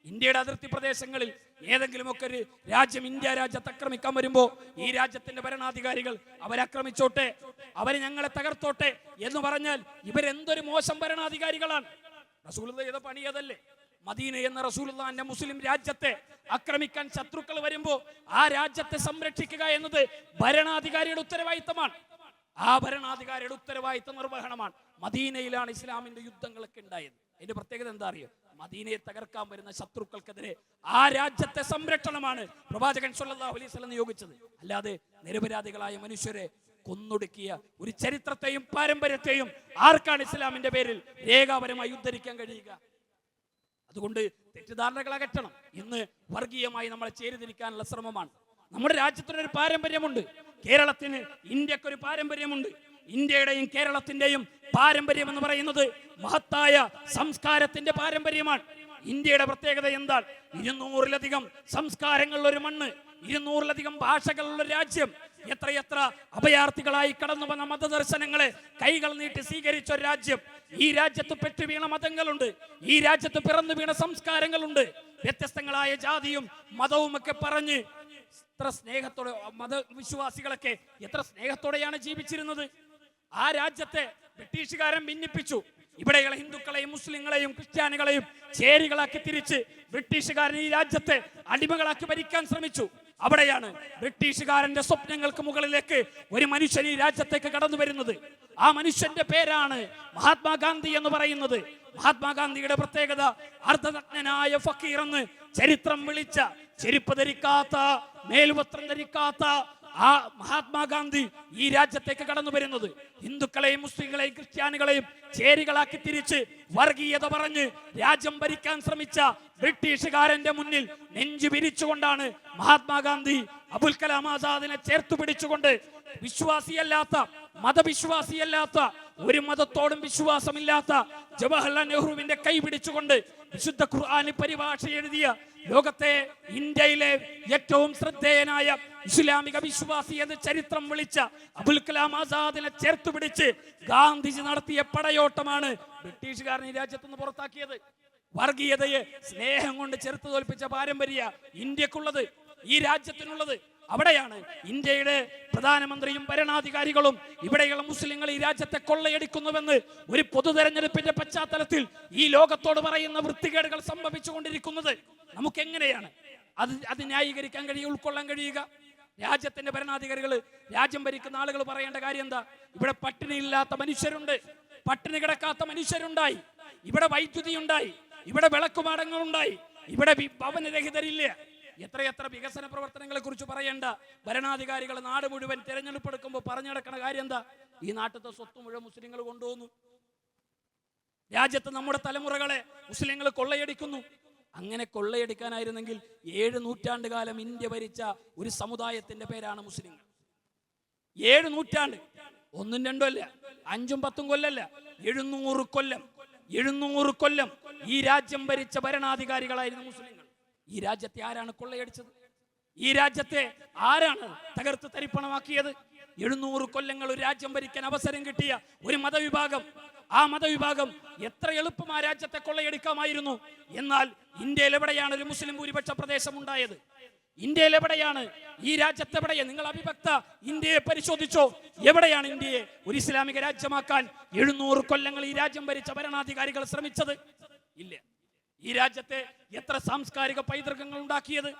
ഇന്ത്യയുടെ അതിർത്തി പ്രദേശങ്ങളിൽ ഏതെങ്കിലുമൊക്കെ ഒരു രാജ്യം ഇന്ത്യ രാജ്യത്ത് ആക്രമിക്കാൻ വരുമ്പോ ഈ രാജ്യത്തിന്റെ ഭരണാധികാരികൾ അവരാക്രമിച്ചോട്ടെ, അവര് ഞങ്ങളെ തകർത്തോട്ടെ എന്ന് പറഞ്ഞാൽ ഇവരെന്തൊരു മോശം ഭരണാധികാരികളാണ്. റസൂലുള്ളാഹി ചെയ്ത പണി അതല്ലേ? മദീന എന്ന റസൂലുള്ളാഹിന്റെ മുസ്ലിം രാജ്യത്തെ ആക്രമിക്കാൻ ശത്രുക്കൾ വരുമ്പോ ആ രാജ്യത്തെ സംരക്ഷിക്കുക എന്നത് ഭരണാധികാരിയുടെ ഉത്തരവാദിത്തമാണ്. ആ ഭരണാധികാരിയുടെ ഉത്തരവാദിത്ത നിർവഹണമാണ്. മദീനയിലാണ് ഇസ്ലാമിന്റെ യുദ്ധങ്ങളൊക്കെ ഉണ്ടായത്. അതിന്റെ പ്രത്യേകത എന്താ അറിയോ? മദീനയെ തകർക്കാൻ വരുന്ന ശത്രുക്കൾക്കെതിരെ ആ രാജ്യത്തെ സംരക്ഷണമാണ് പ്രവാചകൻ സ്വല്ലല്ലാഹു അലൈഹി വസല്ലം നിയോഗിച്ചത്. അല്ലാതെ നിരപരാധികളായ മനുഷ്യരെ കൊന്നൊടുക്കിയ ഒരു ചരിത്രത്തെയും പാരമ്പര്യത്തെയും ആർക്കാണ് ഇസ്ലാമിന്റെ പേരിൽ രേഖാപരമായി ഉദ്ധരിക്കാൻ കഴിയുക? അതുകൊണ്ട് തെറ്റിദ്ധാരണകൾ അകറ്റണം. ഇന്ന് വർഗീയമായി നമ്മളെ ചേരിതിരിക്കാനുള്ള ശ്രമമാണ്. നമ്മുടെ രാജ്യത്തിനൊരു പാരമ്പര്യമുണ്ട്. കേരളത്തിന്, ഇന്ത്യക്കൊരു പാരമ്പര്യമുണ്ട്. ഇന്ത്യയുടെയും കേരളത്തിന്റെയും പാരമ്പര്യം എന്ന് പറയുന്നത് മഹത്തായ സംസ്കാരത്തിന്റെ പാരമ്പര്യമാണ്. ഇന്ത്യയുടെ പ്രത്യേകത എന്താണ്? 200-ലധികം സംസ്കാരങ്ങളുള്ള ഒരു മണ്ണ്, 200-ലധികം ഭാഷകളുള്ള രാജ്യം, എത്രയെത്ര അഭയാർത്ഥികളായി കടന്നു വന്ന മതദർശനങ്ങളെ കൈകൾ നീട്ടി സ്വീകരിച്ച ഒരു രാജ്യം. ഈ രാജ്യത്ത് പെറ്റു വീണ മതങ്ങളുണ്ട്, ഈ രാജ്യത്ത് പിറന്നു വീണ സംസ്കാരങ്ങളുണ്ട്. വ്യത്യസ്തങ്ങളായ ജാതിയും മതവും ഒക്കെ പറഞ്ഞ് എത്ര സ്നേഹത്തോടെ മതവിശ്വാസികളൊക്കെ എത്ര സ്നേഹത്തോടെയാണ് ജീവിച്ചിരുന്നത്. ആ രാജ്യത്തെ ബ്രിട്ടീഷുകാരൻ ഭിന്നിപ്പിച്ചു. ഇവിടെയുള്ള ഹിന്ദുക്കളെയും മുസ്ലിങ്ങളെയും ക്രിസ്ത്യാനികളെയും ചേരികളാക്കി തിരിച്ച് ബ്രിട്ടീഷുകാരൻ ഈ രാജ്യത്തെ അടിമകളാക്കി ഭരിക്കാൻ ശ്രമിച്ചു. അവിടെയാണ് ബ്രിട്ടീഷുകാരന്റെ സ്വപ്നങ്ങൾക്ക് മുകളിലേക്ക് ഒരു മനുഷ്യൻ ഈ രാജ്യത്തേക്ക് കടന്നു വരുന്നത്. ആ മനുഷ്യന്റെ പേരാണ് മഹാത്മാഗാന്ധി എന്ന് പറയുന്നത്. മഹാത്മാഗാന്ധിയുടെ പ്രത്യേകത അർദ്ധനഗ്നനായ ഫക്കീർ എന്ന് ചരിത്രം വിളിച്ച, ചെരുപ്പ് ധരിക്കാത്ത, മേൽവസ്ത്രം ധരിക്കാത്ത ആ മഹാത്മാഗാന്ധി ഈ രാജ്യത്തേക്ക് കടന്നു വരുന്നത് ഹിന്ദുക്കളെയും മുസ്ലിങ്ങളെയും ക്രിസ്ത്യാനികളെയും ചേരികളാക്കി തിരിച്ച് വർഗീയത പറഞ്ഞ് രാജ്യം ഭരിക്കാൻ ശ്രമിച്ച ബ്രിട്ടീഷുകാരന്റെ മുന്നിൽ നെഞ്ചു പിരിച്ചുകൊണ്ടാണ് മഹാത്മാഗാന്ധി അബുൽ കലാം ആസാദിനെ ചേർത്തു പിടിച്ചുകൊണ്ട് വിശ്വാസിയല്ലാത്ത, മതവിശ്വാസിയല്ലാത്ത, ഒരു മതത്തോടും വിശ്വാസമില്ലാത്ത ജവഹർലാൽ നെഹ്റുവിന്റെ കൈ പിടിച്ചുകൊണ്ട് വിശുദ്ധ ഖുർആനിൽ പരിഭാഷ എഴുതിയ, ലോകത്തെ ഇന്ത്യയിലെ ഏറ്റവും ശ്രദ്ധേയനായ ഇസ്ലാമിക വിശ്വാസി എന്ന് ചരിത്രം വിളിച്ച അബുൽ കലാം ആസാദിനെ ചേർത്തു പിടിച്ച് ഗാന്ധിജി നടത്തിയ പടയോട്ടമാണ് ബ്രിട്ടീഷുകാരൻ ഈ രാജ്യത്തുനിന്ന് പുറത്താക്കിയത്. വർഗീയതയെ സ്നേഹം കൊണ്ട് ചെറുത്തു തോൽപ്പിച്ച പാരമ്പര്യ ഇന്ത്യക്കുള്ളത്, ഈ രാജ്യത്തിനുള്ളത്. അവിടെയാണ് ഇന്ത്യയുടെ പ്രധാനമന്ത്രിയും ഭരണാധികാരികളും ഇവിടെയുള്ള മുസ്ലിങ്ങൾ ഈ രാജ്യത്തെ കൊള്ളയടിക്കുന്നുവെന്ന് ഒരു പൊതു തെരഞ്ഞെടുപ്പിന്റെ പശ്ചാത്തലത്തിൽ ഈ ലോകത്തോട് പറയുന്ന വൃത്തികേടുകൾ സംഭവിച്ചുകൊണ്ടിരിക്കുന്നത്. നമുക്ക് എങ്ങനെയാണ് അത് ന്യായീകരിക്കാൻ കഴിയുക, ഉൾക്കൊള്ളാൻ കഴിയുക? രാജ്യത്തിന്റെ ഭരണാധികാരികൾ, രാജ്യം ഭരിക്കുന്ന ആളുകൾ പറയേണ്ട കാര്യം എന്താ? ഇവിടെ പട്ടിണിയില്ലാത്ത മനുഷ്യരുണ്ട്, പട്ടിണി കിടക്കാത്ത മനുഷ്യരുണ്ടായി, ഇവിടെ വൈദ്യുതി ഉണ്ടായി, ഇവിടെ വിളക്കുമാടങ്ങൾ ഉണ്ടായി, ഇവിടെ ഭവനരഹിതരില്ല. എത്രയെത്ര വികസന പ്രവർത്തനങ്ങളെ കുറിച്ച് പറയേണ്ട ഭരണാധികാരികൾ നാട് മുഴുവൻ തെരഞ്ഞെടുപ്പ് എടുക്കുമ്പോൾ പറഞ്ഞു നടക്കുന്ന കാര്യം എന്താ? ഈ നാട്ടിലത്തെ സ്വത്ത് മുഴുവൻ മുസ്ലിങ്ങൾ കൊണ്ടുപോകുന്നു, രാജ്യത്ത് നമ്മുടെ തലമുറകളെ മുസ്ലിങ്ങൾ കൊള്ളയടിക്കുന്നു. അങ്ങനെ കൊള്ളയടിക്കാനായിരുന്നെങ്കിൽ 7 നൂറ്റാണ്ട് കാലം ഇന്ത്യ ഭരിച്ച ഒരു സമുദായത്തിന്റെ പേരാണ് മുസ്ലിങ്ങൾ. 7 നൂറ്റാണ്ട്, 1ഉം 2ഉം അല്ല, 5ഉം 10ഉം കൊല്ലല്ല, 700 കൊല്ലം ഈ രാജ്യം ഭരിച്ച ഭരണാധികാരികളായിരുന്നു മുസ്ലിങ്ങൾ. ഈ രാജ്യത്തെ ആരാണ് കൊള്ളയടിച്ചത്? ഈ രാജ്യത്തെ ആരാണ് തകർത്ത് തരിപ്പണമാക്കിയത്? 700 കൊല്ലങ്ങൾ ഒരു രാജ്യം ഭരിക്കാൻ അവസരം കിട്ടിയ ഒരു മതവിഭാഗം, ആ മതവിഭാഗം എത്ര എളുപ്പം ആ രാജ്യത്തെ കൊള്ളയടിക്കാമായിരുന്നു. എന്നാൽ ഇന്ത്യയിൽ എവിടെയാണ് ഒരു മുസ്ലിം ഭൂരിപക്ഷ പ്രദേശം ഉണ്ടായത്? ഇന്ത്യയിൽ എവിടെയാണ്? ഈ രാജ്യത്ത് എവിടെയാണ്? നിങ്ങൾ അവിഭക്ത ഇന്ത്യയെ പരിശോധിച്ചോ? എവിടെയാണ് ഇന്ത്യയെ ഒരു ഇസ്ലാമിക രാജ്യമാക്കാൻ 700 കൊല്ലങ്ങൾ ഈ രാജ്യം ഭരിച്ച ഭരണാധികാരികൾ ശ്രമിച്ചത്? ഇല്ല. ഈ രാജ്യത്തെ എത്ര സാംസ്കാരിക പൈതൃകങ്ങൾ ഉണ്ടാക്കിയത്,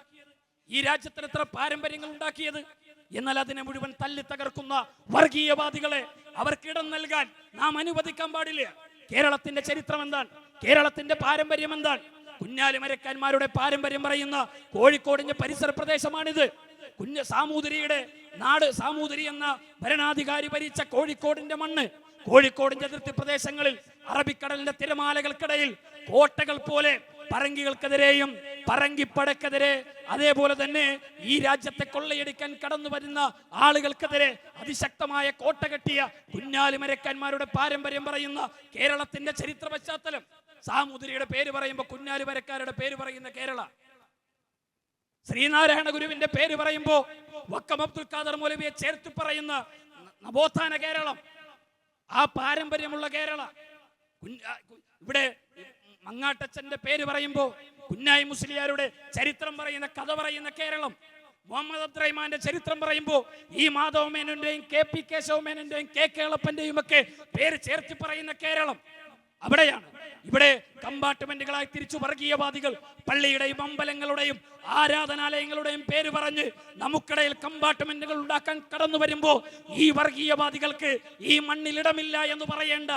ഈ രാജ്യത്തിന് എത്ര പാരമ്പര്യങ്ങൾ ഉണ്ടാക്കിയത്. എന്നാൽ അതിനെ മുഴുവൻ തല്ലി തകർക്കുന്ന വർഗീയവാദികളെ അവർക്കിടം നൽകാൻ നാം അനുവദിക്കാൻ പാടില്ല. കേരളത്തിന്റെ ചരിത്രം എന്താണ്? കേരളത്തിന്റെ പാരമ്പര്യം എന്താണ്? കുഞ്ഞാലിമരക്കാന്മാരുടെ പാരമ്പര്യം പറയുന്ന കോഴിക്കോടിന്റെ പരിസര പ്രദേശമാണിത്. സാമൂതിരിയുടെ നാട്, സാമൂതിരി എന്ന ഭരണാധികാരി ഭരിച്ച കോഴിക്കോടിന്റെ മണ്ണ്, കോഴിക്കോടിന്റെ അതിർത്തി പ്രദേശങ്ങളിൽ അറബിക്കടലിന്റെ തിരമാലകൾക്കിടയിൽ കോട്ടകൾ പോലെ പറങ്കികൾക്കെതിരെയും പറങ്കിപ്പടക്കെതിരെ, അതേപോലെ തന്നെ ഈ രാജ്യത്തെ കൊള്ളയടിക്കാൻ കടന്നു വരുന്ന ആളുകൾക്കെതിരെ അതിശക്തമായ കോട്ട കെട്ടിയ കുഞ്ഞാലിമരക്കാന്മാരുടെ പാരമ്പര്യം പറയുന്ന കേരളത്തിന്റെ ചരിത്ര പശ്ചാത്തലം. സാമൂതിരിയുടെ പേര് പറയുമ്പോൾ കുഞ്ഞാലിമരക്കാരുടെ പേര് പറയുന്ന കേരള, ശ്രീനാരായണ ഗുരുവിന്റെ പേര് പറയുമ്പോ വക്കം അബ്ദുൽ ഖാദർ മൗലവിയെ ചേർത്ത് പറയുന്ന നവോത്ഥാന കേരളം, ആ പാരമ്പര്യമുള്ള കേരള. ഇവിടെ മങ്ങാട്ടച്ചന്റെ പേര് പറയുമ്പോ കുഞ്ഞായി മുസ്ലിയാരുടെ ചരിത്രം പറയുന്ന കഥ പറയുന്ന കേരളം. മുഹമ്മദ് അബ്ദുറഹ്മാന്റെ ചരിത്രം പറയുമ്പോൾ ഈ മാധവമേനന്റെയും KP കേശവമേനന്റെയും KK എളപ്പന്റെയും ഒക്കെ പേര് ചേർത്ത് പറയുന്ന കേരളം അവിടെയാണ്. ഇവിടെ കമ്പാർട്ട്മെന്റുകളായി തിരിച്ചു വർഗീയവാദികൾ പള്ളിയുടെയും അമ്പലങ്ങളുടെയും ആരാധനാലയങ്ങളുടെയും പേര് പറഞ്ഞ് നമുക്കിടയിൽ കമ്പാർട്ട്മെന്റുകൾ ഉണ്ടാക്കാൻ കടന്നു വരുമ്പോ ഈ വർഗീയവാദികൾക്ക് ഈ മണ്ണിലിടമില്ല എന്ന് പറയേണ്ട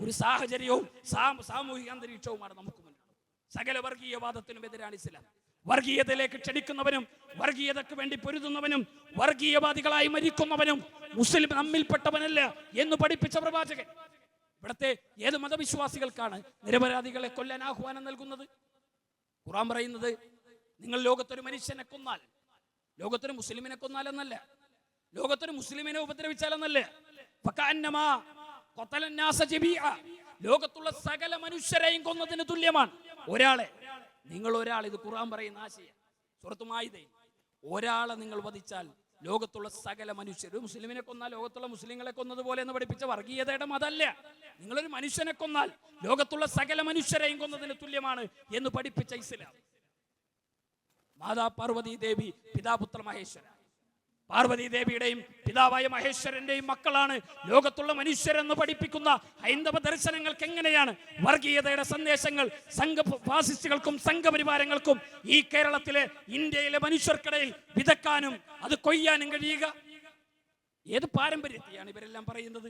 ഒരു സാഹചര്യവും സാമൂഹിക അന്തരീക്ഷവുമാണ് നമുക്ക് മുന്നിൽ. സകല വർഗീയവാദത്തിനും എതിരാണ് ഇസ്ലാം. വർഗീയതയിലേക്ക് ക്ഷണിക്കുന്നവനും വർഗീയതയ്ക്ക് വേണ്ടി പൊരുതുന്നവനും വർഗീയവാദികളായി മരിക്കുന്നവനും മുസ്ലിം നമ്മിൽപ്പെട്ടവനല്ല എന്ന് പഠിപ്പിച്ച പ്രവാചകൻ. ഇവിടത്തെ ഏത് മതവിശ്വാസികൾക്കാണ് നിരപരാധികളെ കൊല്ലാൻ ആഹ്വാനം നൽകുന്നത്? ഖുർആൻ പറയുന്നത് നിങ്ങൾ ലോകത്തൊരു മനുഷ്യനെ കൊന്നാൽ, ലോകത്തൊരു മുസ്ലിമിനെ കൊന്നാലെന്നല്ല, ലോകത്തൊരു മുസ്ലിമിനെ ഉപദ്രവിച്ചാലെന്നല്ല, ലോകത്തുള്ള സകല മനുഷ്യരെയും കൊന്നതിന് തുല്യമാണ്. ഒരാളെ നിങ്ങൾ ഇത് ഖുർആൻ പറയുന്ന ആശയം. സൂറത്ത് മാഇദയിൽ ഒരാളെ നിങ്ങൾ വധിച്ചാൽ ലോകത്തുള്ള സകല മനുഷ്യരും, മുസ്ലിമിനെ കൊന്നാൽ ലോകത്തുള്ള മുസ്ലിങ്ങളെ കൊന്നതുപോലെ എന്ന് പഠിപ്പിച്ച വർഗീയതയുടെ മതമല്ല. നിങ്ങളൊരു മനുഷ്യനെ കൊന്നാൽ ലോകത്തുള്ള സകല മനുഷ്യരെയും കൊന്നതിന് തുല്യമാണ് എന്ന് പഠിപ്പിച്ച ഇസ്ലാം. മാതാ പാർവതി ദേവി, പിതാപുത്ര മഹേശ്വര. പാർവതി ദേവിയുടെയും പിതാവായ മഹേശ്വരന്റെയും മക്കളാണ് ലോകത്തുള്ള മനുഷ്യരെന്ന് പഠിപ്പിക്കുന്ന ഹൈന്ദവ ദർശനങ്ങൾക്ക് എങ്ങനെയാണ് വർഗീയതയുടെ സന്ദേശങ്ങൾ സംഘ ഫാസിസ്റ്റുകൾക്കും സംഘപരിവാരങ്ങൾക്കും ഈ കേരളത്തിലെ ഇന്ത്യയിലെ മനുഷ്യർക്കിടയിൽ വിതക്കാനും അത് കൊയ്യാനും കഴിയുക? ഏത് പാരമ്പര്യത്തെയാണ് ഇവരെല്ലാം പറയുന്നത്?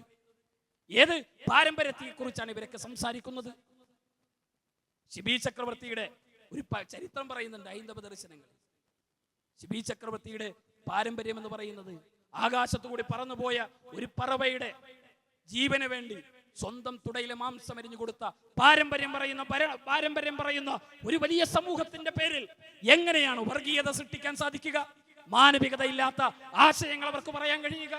ഏത് പാരമ്പര്യത്തെ കുറിച്ചാണ് ഇവരൊക്കെ സംസാരിക്കുന്നത്? ശിബി ചക്രവർത്തിയുടെ ഒരു ചരിത്രം പറയുന്നുണ്ട് ഹൈന്ദവ ദർശനങ്ങൾ. ശിബി ചക്രവർത്തിയുടെ പാരമ്പര്യം എന്ന് പറയുന്നത് ആകാശത്തുകൂടി പറന്നുപോയ ഒരു പറവയുടെ ജീവന് വേണ്ടി സ്വന്തം തുടയിലെ മാംസം എരിഞ്ഞു കൊടുത്ത പാരമ്പര്യം പറയുന്ന ഒരു വലിയ സമൂഹത്തിന്റെ പേരിൽ എങ്ങനെയാണ് വർഗീയത സൃഷ്ടിക്കാൻ സാധിക്കുക? മാനവികതയില്ലാത്ത ആശയങ്ങൾ അവർക്ക് പറയാൻ കഴിയുക?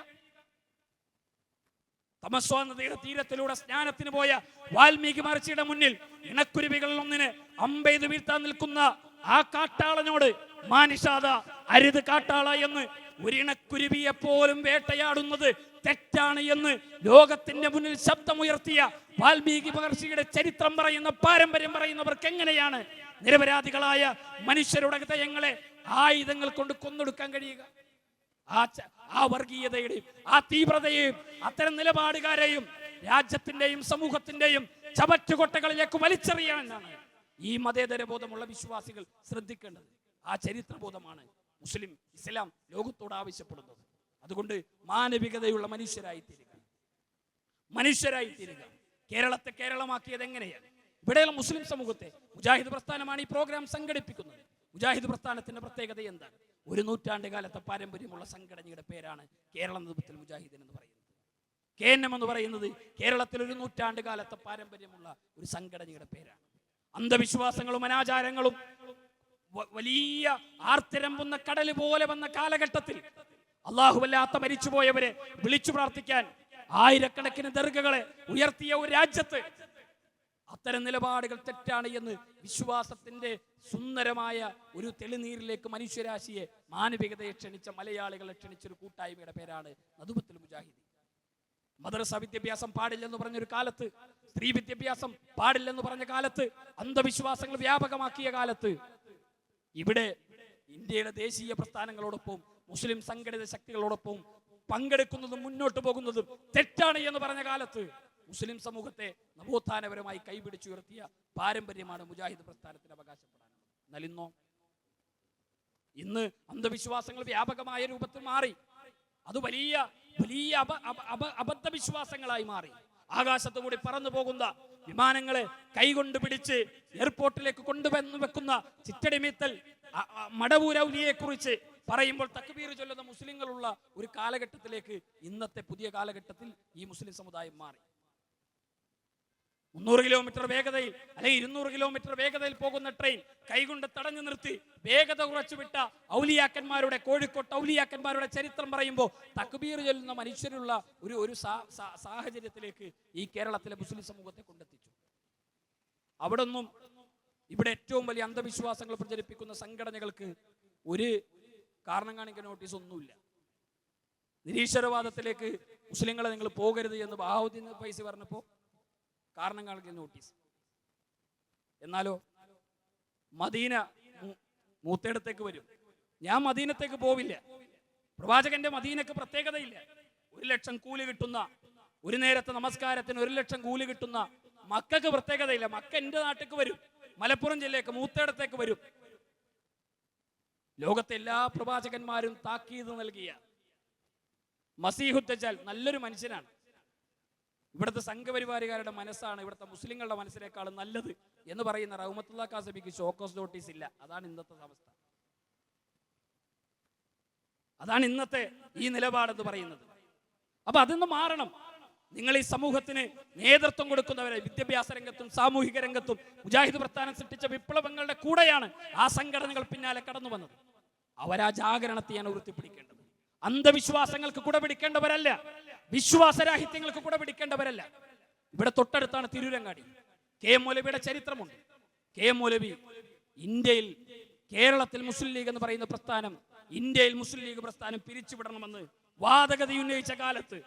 തമസ്വ നദിയുടെ തീരത്തിലൂടെ സ്നാനത്തിന് പോയ വാൽമീകി മഹർഷിയുടെ മുന്നിൽ ഇണക്കുരുവികളിൽ ഒന്നിന് അമ്പെയ്ത് വീഴ്ത്താൻ നിൽക്കുന്ന ആ കാട്ടാളനോട് മാനിഷാദ, അരുത് കാട്ടാള എന്ന്, ഒരു ഇണക്കുരുവിയെ പോലും വേട്ടയാടുന്നത് തെറ്റാണ് എന്ന് ലോകത്തിന്റെ മുന്നിൽ ശബ്ദമുയർത്തിയ വാൽമീകി മഹർഷിയുടെ ചരിത്രം പറയുന്ന പാരമ്പര്യം പറയുന്നവർക്ക് എങ്ങനെയാണ് നിരപരാധികളായ മനുഷ്യരുടെ ഹൃദയങ്ങളെ ആയുധങ്ങൾ കൊണ്ട് കൊന്നൊടുക്കാൻ കഴിയുക? ആ വർഗീയതയുടെയും ആ തീവ്രതയെയും അത്തരം നിലപാടുകാരെയും രാജ്യത്തിന്റെയും സമൂഹത്തിന്റെയും ചവറ്റുകൊട്ടകളിലേക്ക് വലിച്ചെറിയാനാണ് ഈ മതേതര ബോധമുള്ള വിശ്വാസികൾ ശ്രദ്ധിക്കേണ്ടത്. ആ ചരിത്രബോധമാണ് ഇസ്ലാം ലോകത്തോട് ആവശ്യപ്പെടുന്നത്. അതുകൊണ്ട് മാനവികതയുള്ള മനുഷ്യരായി തീരുക. കേരളത്തെ കേരളമാക്കിയത് എങ്ങനെയാണ്? ഇവിടെയുള്ള മുസ്ലിം സമൂഹത്തെ മുജാഹിദ് പ്രസ്ഥാനമാണ് ഈ പ്രോഗ്രാം സംഘടിപ്പിക്കുന്നത്. മുജാഹിദ് പ്രസ്ഥാനത്തിന്റെ പ്രത്യേകത എന്താണ്? ഒരു നൂറ്റാണ്ട് കാലത്തെ പാരമ്പര്യമുള്ള സംഘടനയുടെ പേരാണ് കേരള നേതൃത്വത്തിൽ മുജാഹിദീൻ എന്ന് പറയുന്നത്. KNM എന്ന് പറയുന്നത് കേരളത്തിൽ ഒരു നൂറ്റാണ്ട് കാലത്തെ പാരമ്പര്യമുള്ള ഒരു സംഘടനയുടെ പേരാണ്. അന്ധവിശ്വാസങ്ങളും അനാചാരങ്ങളും വലിയ ആർത്തിരമ്പുന്ന കടൽ പോലെ വന്ന കാലഘട്ടത്തിൽ അല്ലാഹുവല്ലാത്ത മരിച്ചുപോയവരെ വിളിച്ചു പ്രാർത്ഥിക്കാൻ ആയിരക്കണക്കിന് ദർഗകളെ ഉയർത്തിയ ഒരു രാജ്യത്ത് അത്തരം നിലപാടുകൾ തെറ്റാണ് എന്ന് വിശ്വാസത്തിന്റെ സുന്ദരമായ ഒരു തെളിനീരിലേക്ക് മനുഷ്യരാശിയെ, മാനവികതയെ ക്ഷണിച്ച മലയാളികളെ ക്ഷണിച്ചൊരു കൂട്ടായ്മയുടെ പേരാണ് നദുവത്തുൽ മുജാഹിദീൻ. മദ്രസ വിദ്യാഭ്യാസം പാടില്ലെന്ന് പറഞ്ഞൊരു കാലത്ത്, സ്ത്രീ വിദ്യാഭ്യാസം പാടില്ലെന്ന് പറഞ്ഞ കാലത്ത്, അന്ധവിശ്വാസങ്ങൾ വ്യാപകമാക്കിയ കാലത്ത് ഇവിടെ ഇന്ത്യയുടെ ദേശീയ പ്രസ്ഥാനങ്ങളോടൊപ്പം മുസ്ലിം സംഘടിത ശക്തികളോടൊപ്പം പങ്കെടുക്കുന്നതും മുന്നോട്ട് പോകുന്നതും തെറ്റാണ് എന്ന് പറഞ്ഞ കാലത്ത് മുസ്ലിം സമൂഹത്തെ നവോത്ഥാനപരമായി കൈപിടിച്ചുയർത്തിയ പാരമ്പര്യമാണ് മുജാഹിദ് പ്രസ്ഥാനത്തിന് അവകാശപ്പെടാനുള്ളത്. എന്നാൽ ഇന്ന് അന്ധവിശ്വാസങ്ങൾ വ്യാപകമായ രൂപത്തിൽ മാറി. അത് വലിയ വലിയ അബദ്ധവിശ്വാസങ്ങളായി മാറി. ആകാശത്തു കൂടി പറന്നു പോകുന്ന വിമാനങ്ങളെ കൈകൊണ്ട് പിടിച്ച് എയർപോർട്ടിലേക്ക് കൊണ്ടുവന്ന് വെക്കുന്ന ചിറ്റടിമീത്തൽ മടവൂരൗലിയെ കുറിച്ച് പറയുമ്പോൾ തക്ബീർ ചൊല്ലുന്ന മുസ്ലിങ്ങളുള്ള ഒരു കാലഘട്ടത്തിലേക്ക് ഇന്നത്തെ പുതിയ കാലഘട്ടത്തിൽ ഈ മുസ്ലിം സമുദായം മാറി. 300 കിലോമീറ്റർ വേഗതയിൽ അല്ലെങ്കിൽ 200 കിലോമീറ്റർ വേഗതയിൽ പോകുന്ന ട്രെയിൻ കൈകൊണ്ട് തടഞ്ഞു നിർത്തി വേഗത കുറച്ചു വിട്ട ഔലിയാക്കന്മാരുടെ, കോഴിക്കോട്ട് ഔലിയാക്കന്മാരുടെ ചരിത്രം പറയുമ്പോൾ തക്ബീർ ചൊല്ലുന്ന മനുഷ്യരുള്ള ഒരു സാഹചര്യത്തിലേക്ക് ഈ കേരളത്തിലെ മുസ്ലിം സമൂഹത്തെ കൊണ്ടെത്തിച്ചു. അവിടെ ഒന്നും ഇവിടെ ഏറ്റവും വലിയ അന്ധവിശ്വാസങ്ങൾ പ്രചരിപ്പിക്കുന്ന സംഘടനകൾക്ക് ഒരു കാരണം കാണിക്കുന്ന നോട്ടീസ് ഒന്നുമില്ല. നിരീശ്വരവാദത്തിലേക്ക് മുസ്ലിങ്ങളെ നിങ്ങൾ പോകരുത് എന്ന് ബഹാവുദ്ദീൻ ഫൈസി പറഞ്ഞപ്പോൾ കാരണം കാണിക്കുന്ന നോട്ടീസ്. എന്നാലോ മദീന മൂത്തേടത്തേക്ക് വരും. ഞാൻ മദീനത്തേക്ക് പോവില്ല. പ്രവാചകന്റെ മദീനക്ക് പ്രത്യേകതയില്ല. 1 ലക്ഷം കൂലി കിട്ടുന്ന, ഒരു നേരത്തെ നമസ്കാരത്തിന് 1 ലക്ഷം കൂലി കിട്ടുന്ന മക്കൾക്ക് പ്രത്യേകതയില്ല. മക്ക എന്റെ നാട്ടിലേക്ക് വരും, മലപ്പുറം ജില്ലയ്ക്ക് മൂത്തേടത്തേക്ക് വരും. ലോകത്തെ എല്ലാ പ്രവാചകന്മാരും താക്കീത് നൽകിയ മസീഹുദ് ദജ്ജാൽ നല്ലൊരു മനുഷ്യനാണ്. ഇവിടുത്തെ സംഘപരിവാരുകാരുടെ മനസ്സാണ് ഇവിടുത്തെ മുസ്ലിങ്ങളുടെ മനസ്സിനേക്കാളും നല്ലത് എന്ന് പറയുന്ന റഹ്മത്തുള്ള കാസബിക്ക് ഷോക്കോസ് നോട്ടീസ് ഇല്ല. അതാണ് ഇന്നത്തെ അവസ്ഥ. അതാണ് ഇന്നത്തെ ഈ നിലപാടെന്ന് പറയുന്നത്. അപ്പൊ അതൊന്ന് മാറണം. നിങ്ങൾ ഈ സമൂഹത്തിന് നേതൃത്വം കൊടുക്കുന്നവരെ, വിദ്യാഭ്യാസ രംഗത്തും സാമൂഹിക രംഗത്തും മുജാഹിദ് പ്രസ്ഥാനം സൃഷ്ടിച്ച വിപ്ലവങ്ങളുടെ കൂടെയാണ് ആ സംഘടനകൾ പിന്നാലെ കടന്നു വന്നത്. അവരാ ജാഗരണത്തെയാണ് ഉയർത്തിപ്പിടിക്കേണ്ടത്. അന്ധവിശ്വാസങ്ങൾക്ക് കൂടെ പിടിക്കേണ്ടവരല്ല, വിശ്വാസരാഹിത്യങ്ങൾക്ക് കൂടെ പിടിക്കേണ്ടവരല്ല. ഇവിടെ തൊട്ടടുത്താണ് തിരൂരങ്ങാടി. കെ എം മൗലവിയുടെ ചരിത്രമുണ്ട്. കെ എം മൗലവി ഇന്ത്യയിൽ, കേരളത്തിൽ മുസ്ലിം ലീഗ് എന്ന് പറയുന്ന പ്രസ്ഥാനം, ഇന്ത്യയിൽ മുസ്ലിം ലീഗ് പ്രസ്ഥാനം പിരിച്ചുവിടണമെന്ന് വാദഗതി ഉന്നയിച്ച കാലത്ത്,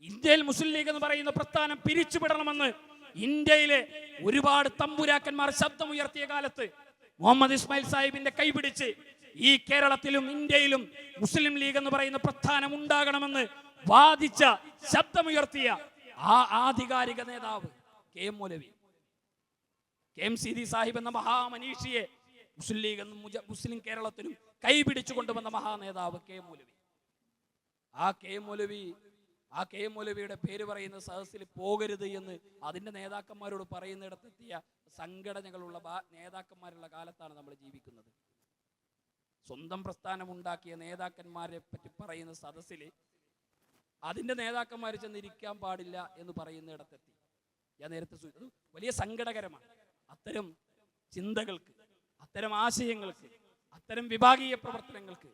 ഇന്ത്യയിൽ മുസ്ലിം ലീഗ് എന്ന് പറയുന്ന പ്രസ്ഥാനം പിരിച്ചുവിടണമെന്ന് ഇന്ത്യയിലെ ഒരുപാട് തമ്പുരാക്കന്മാർ ശബ്ദമുയർത്തിയ കാലത്ത് മുഹമ്മദ് ഇസ്മായിൽ സാഹിബിന്റെ കൈപിടിച്ച് ഈ കേരളത്തിലും ഇന്ത്യയിലും മുസ്ലിം ലീഗ് എന്ന് പറയുന്ന പ്രസ്ഥാനം ഉണ്ടാകണമെന്ന് വാദിച്ച, ശബ്ദമുയർത്തിയ ആ ആധികാരിക നേതാവ് കെ എം മൗലവി, കെ എം സീതി സാഹിബ് എന്ന മഹാമനീഷിയെ മുസ്ലിം ലീഗ് എന്നും മുസ്ലിം കേരളത്തിലും കൈപിടിച്ചു കൊണ്ടുവന്ന മഹാനേതാവ് കെ എം മൗലവി. ആ കെ എം മൗലവിയുടെ പേര് പറയുന്ന സദസ്സിൽ പോകരുത് എന്ന് അതിന്റെ നേതാക്കന്മാരോട് പറയുന്നിടത്തെത്തിയ സംഘടനകളുള്ള നേതാക്കന്മാരുള്ള കാലത്താണ് നമ്മൾ ജീവിക്കുന്നത്. സ്വന്തം പ്രസ്ഥാനം ഉണ്ടാക്കിയ നേതാക്കന്മാരെ പറ്റി പറയുന്ന സദസ്സിൽ അതിന്റെ നേതാക്കന്മാർ ചെന്നിരിക്കാൻ പാടില്ല എന്ന് പറയുന്നിടത്തെത്തി. ഞാൻ നേരത്തെ സൂചിപ്പിച്ചത് വലിയ സങ്കടകരമാണ്. അത്തരം ചിന്തകൾക്ക്, അത്തരം ആശയങ്ങൾക്ക്, അത്തരം വിഭാഗീയ പ്രവർത്തനങ്ങൾക്ക്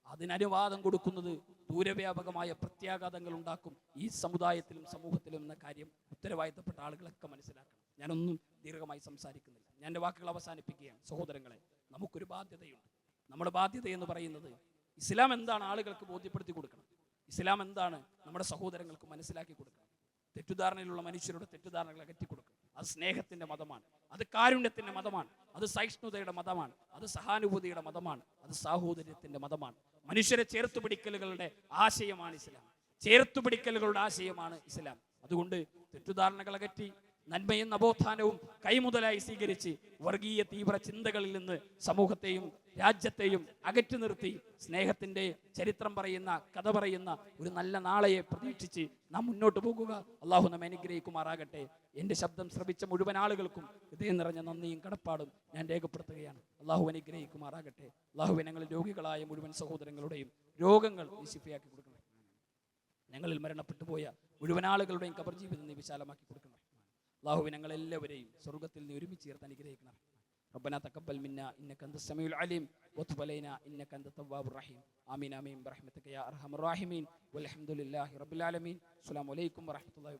അതിനനുവാദം കൊടുക്കുന്നത് ദൂരവ്യാപകമായ പ്രത്യാഘാതങ്ങൾ ഉണ്ടാക്കും ഈ സമുദായത്തിലും സമൂഹത്തിലും എന്ന കാര്യം ഉത്തരവാദിത്തപ്പെട്ട ആളുകളൊക്കെ മനസ്സിലാക്കണം. ഞാനൊന്നും ദീർഘമായി സംസാരിക്കുന്നില്ല. ഞാൻ എൻ്റെ വാക്കുകൾ അവസാനിപ്പിക്കുകയാണ്. സഹോദരങ്ങളെ, നമുക്കൊരു ബാധ്യതയുണ്ട്. നമ്മുടെ ബാധ്യത എന്ന് പറയുന്നത് ഇസ്ലാം എന്താണ് ആളുകൾക്ക് ബോധ്യപ്പെടുത്തി കൊടുക്കണം. ഇസ്ലാം എന്താണ് നമ്മുടെ സഹോദരങ്ങൾക്ക് മനസ്സിലാക്കി കൊടുക്കണം. തെറ്റുധാരണയിലുള്ള മനുഷ്യരുടെ തെറ്റുധാരണകൾ അകറ്റിക്കൊടുക്കണം. അത് സ്നേഹത്തിന്റെ മതമാണ്, അത് കാരുണ്യത്തിന്റെ മതമാണ്, അത് സഹിഷ്ണുതയുടെ മതമാണ്, അത് സഹാനുഭൂതിയുടെ മതമാണ്, അത് സാഹോദര്യത്തിന്റെ മതമാണ്. മനുഷ്യരെ ചേർത്തുപിടിക്കലുകളുടെ ആശയമാണ് ഇസ്ലാം. ചേർത്തുപിടിക്കലുകളുടെ ആശയമാണ് ഇസ്ലാം. അതുകൊണ്ട് തെറ്റുധാരണകൾ അകറ്റി നന്മയും നവോത്ഥാനവും കൈമുതലായി സ്വീകരിച്ച് വർഗീയ തീവ്ര ചിന്തകളിൽ നിന്ന് സമൂഹത്തെയും രാജ്യത്തെയും അകറ്റി നിർത്തി സ്നേഹത്തിന്റെ ചരിത്രം പറയുന്ന, കഥ പറയുന്ന ഒരു നല്ല നാളെയെ പ്രതീക്ഷിച്ച് നാം മുന്നോട്ട് പോകുക. അള്ളാഹു നമ്മെ അനുഗ്രഹിക്കുമാറാകട്ടെ. എൻ്റെ ശബ്ദം ശ്രവിച്ച മുഴുവൻ ആളുകൾക്കും ഹൃദയം നിറഞ്ഞ നന്ദിയും കടപ്പാടും ഞാൻ രേഖപ്പെടുത്തുകയാണ്. അള്ളാഹു അനുഗ്രഹിക്കുമാറാകട്ടെ. അള്ളാഹു ഞങ്ങൾ രോഗികളായ മുഴുവൻ സഹോദരങ്ങളുടെയും രോഗങ്ങൾ ശിഫയാക്കി കൊടുക്കണം. ഞങ്ങളിൽ മരണപ്പെട്ടു പോയ മുഴുവൻ ആളുകളുടെയും ഖബർ ജീവിതം നീ വിശാലമാക്കി കൊടുക്കണം. അള്ളാഹു ഞങ്ങളെല്ലാവരെയും സ്വർഗ്ഗത്തിൽ നീ ഒരുമിച്ച് ചേർത്ത് അനുഗ്രഹിക്കണം. ربنا تقبل منا انك انت السميع العليم وتب علينا انك انت التواب الرحيم امين امين برحمتك يا ارحم الراحمين والحمد لله رب العالمين. السلام عليكم ورحمة الله وبركاته.